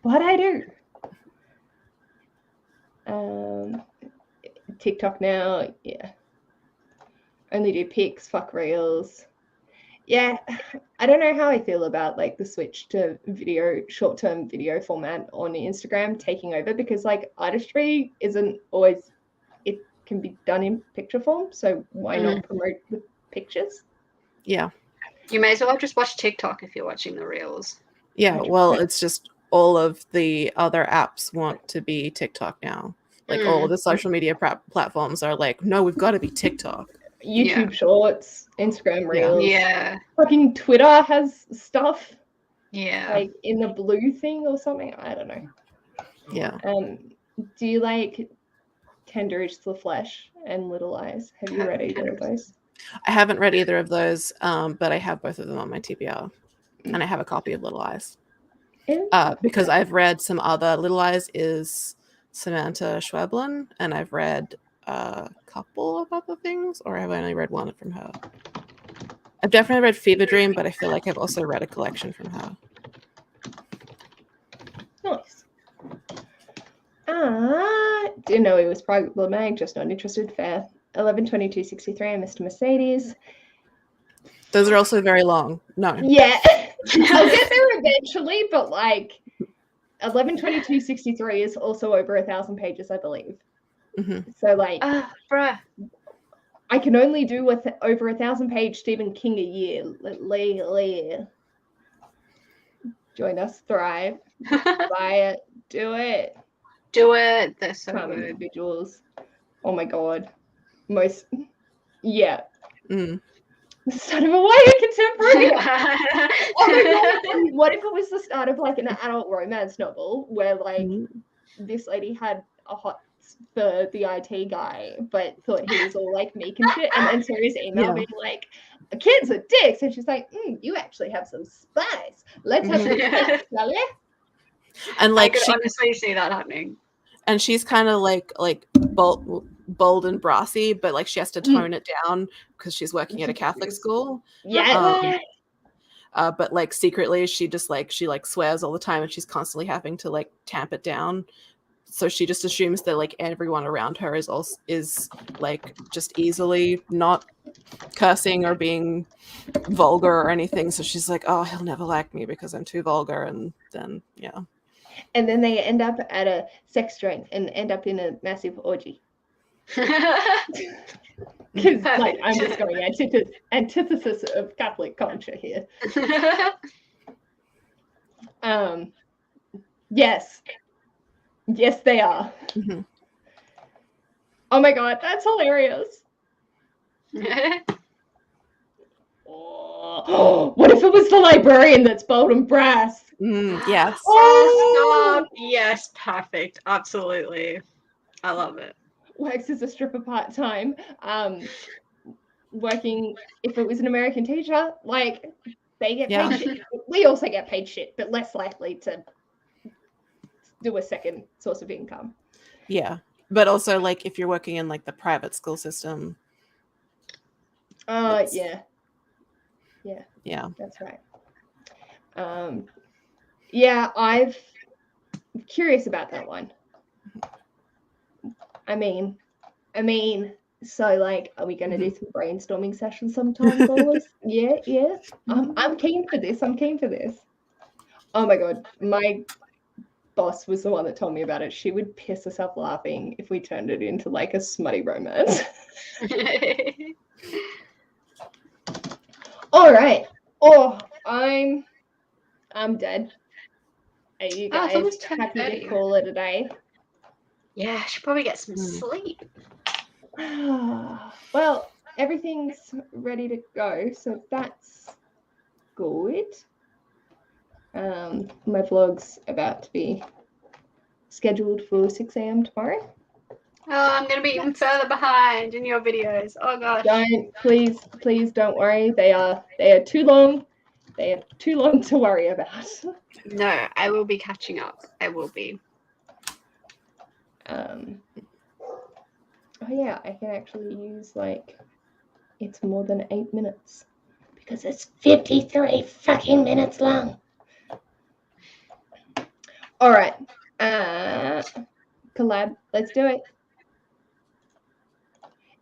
But I do. TikTok now, only do pics, fuck reels. Yeah, I don't know how I feel about like the switch to short-term video format on Instagram taking over, because like artistry isn't always, it can be done in picture form, so why not promote the pictures? Yeah. You may as well just watch TikTok if you're watching the reels. Yeah, well, it's just all of the other apps want to be TikTok now. Like all of the social media platforms are like, no, we've got to be TikTok. YouTube Shorts, Instagram Reels. Yeah. Fucking Twitter has stuff Yeah. like in the blue thing or something. I don't know. Yeah. Do you like Tender is the Flesh and Little Eyes? Have you read either of those? I haven't read either of those, but I have both of them on my TBR, and I have a copy of Little Eyes. Because I've read some other. Little Eyes is Samantha Schweblin, and I've read a couple of other things, or I've only read one from her. I've definitely read Fever Dream, but I feel like I've also read a collection from her. Nice. Didn't know he was problematic, just not interested. Fair. 11/22/63, Mr. Mercedes. Those are also very long. No. Yeah. I'll get there eventually, but like 11/22/63 is also over 1,000 pages, I believe. Mm-hmm. So like bruh. I can only do with over 1,000 page Stephen King a year. Join us, thrive, buy it, do it. Do it. They're so Calm good. individuals. Oh my god. The start of a YA contemporary. Oh my god. What if it was the start of like an adult romance novel where like this lady had a hot for the IT guy, but thought he was all like meek and shit, and then saw his email being like, kids are dicks, and she's like, you actually have some spice. Let's have some spice, shall we? And like I could honestly see that happening. And she's kind of like bold and brassy, but like she has to tone it down because she's working at a Catholic school. Yeah. But like secretly she swears all the time, and she's constantly having to like tamp it down. So she just assumes that like everyone around her is like just easily not cursing or being vulgar or anything. So she's like, oh, he'll never like me because I'm too vulgar. And then and then they end up at a sex joint and end up in a massive orgy. Because like I'm just going antithesis of Catholic culture here. Yes, they are. Mm-hmm. Oh my god, that's hilarious. What if it was the librarian that's bold and brass? Yes. Oh, stop. Yes, perfect. Absolutely. I love it. Works as a stripper part-time. Working, if it was an American teacher, like they get paid shit. We also get paid shit, but less likely to do a second source of income. Yeah. But also like if you're working in like the private school system. Yeah, that's right. I'm curious about that one. I mean, so like, are we going to do some brainstorming sessions sometime, boys? Yeah. I'm keen for this. Oh my god, my boss was the one that told me about it. She would piss herself laughing if we turned it into like a smutty romance. All right. Oh, I'm dead. Are you guys happy to call it a day? Yeah, I should probably get some sleep. Well, everything's ready to go, so that's good. My vlog's about to be scheduled for 6 a.m. tomorrow. Oh, I'm gonna be even further behind in your videos. Oh gosh. Please don't worry. They are too long. They are too long to worry about. No, I will be catching up. I will be. Oh yeah, I can actually use like it's more than 8 minutes because it's 53 fucking minutes long. All right, collab. Let's do it.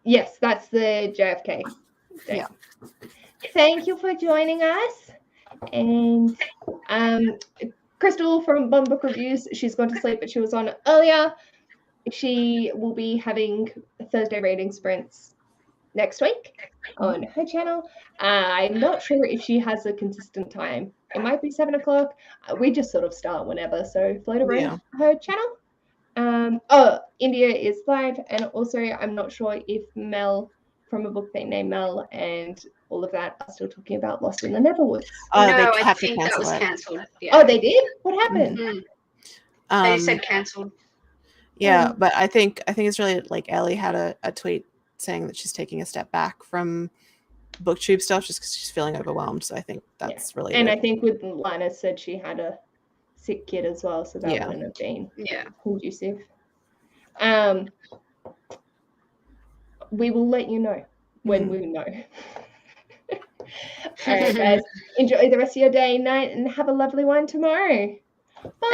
Yes, that's the JFK day. Yeah. Thank you for joining us. And Crystal from Bond Book Reviews, she's gone to sleep, but she was on earlier. She will be having Thursday reading sprints next week on her channel. I'm not sure if she has a consistent time. It might be 7 o'clock. We just sort of start whenever, so float around her channel. India is live, and also I'm not sure if Mel from a book they named Mel and all of that are still talking about Lost in the Neverwoods. Oh, no, they I have to think that cancel was it. cancelled. Yeah. Oh, they did? What happened? Mm. They just Um, said cancelled. yeah, but I think it's really like Ellie had a tweet saying that she's taking a step back from booktube stuff just because she's feeling overwhelmed. So I think that's really And I think with Lana said she had a sick kid as well, so that wouldn't have been conducive. We will let you know when we know. All right, guys. Enjoy the rest of your day and night, and have a lovely one tomorrow. Bye.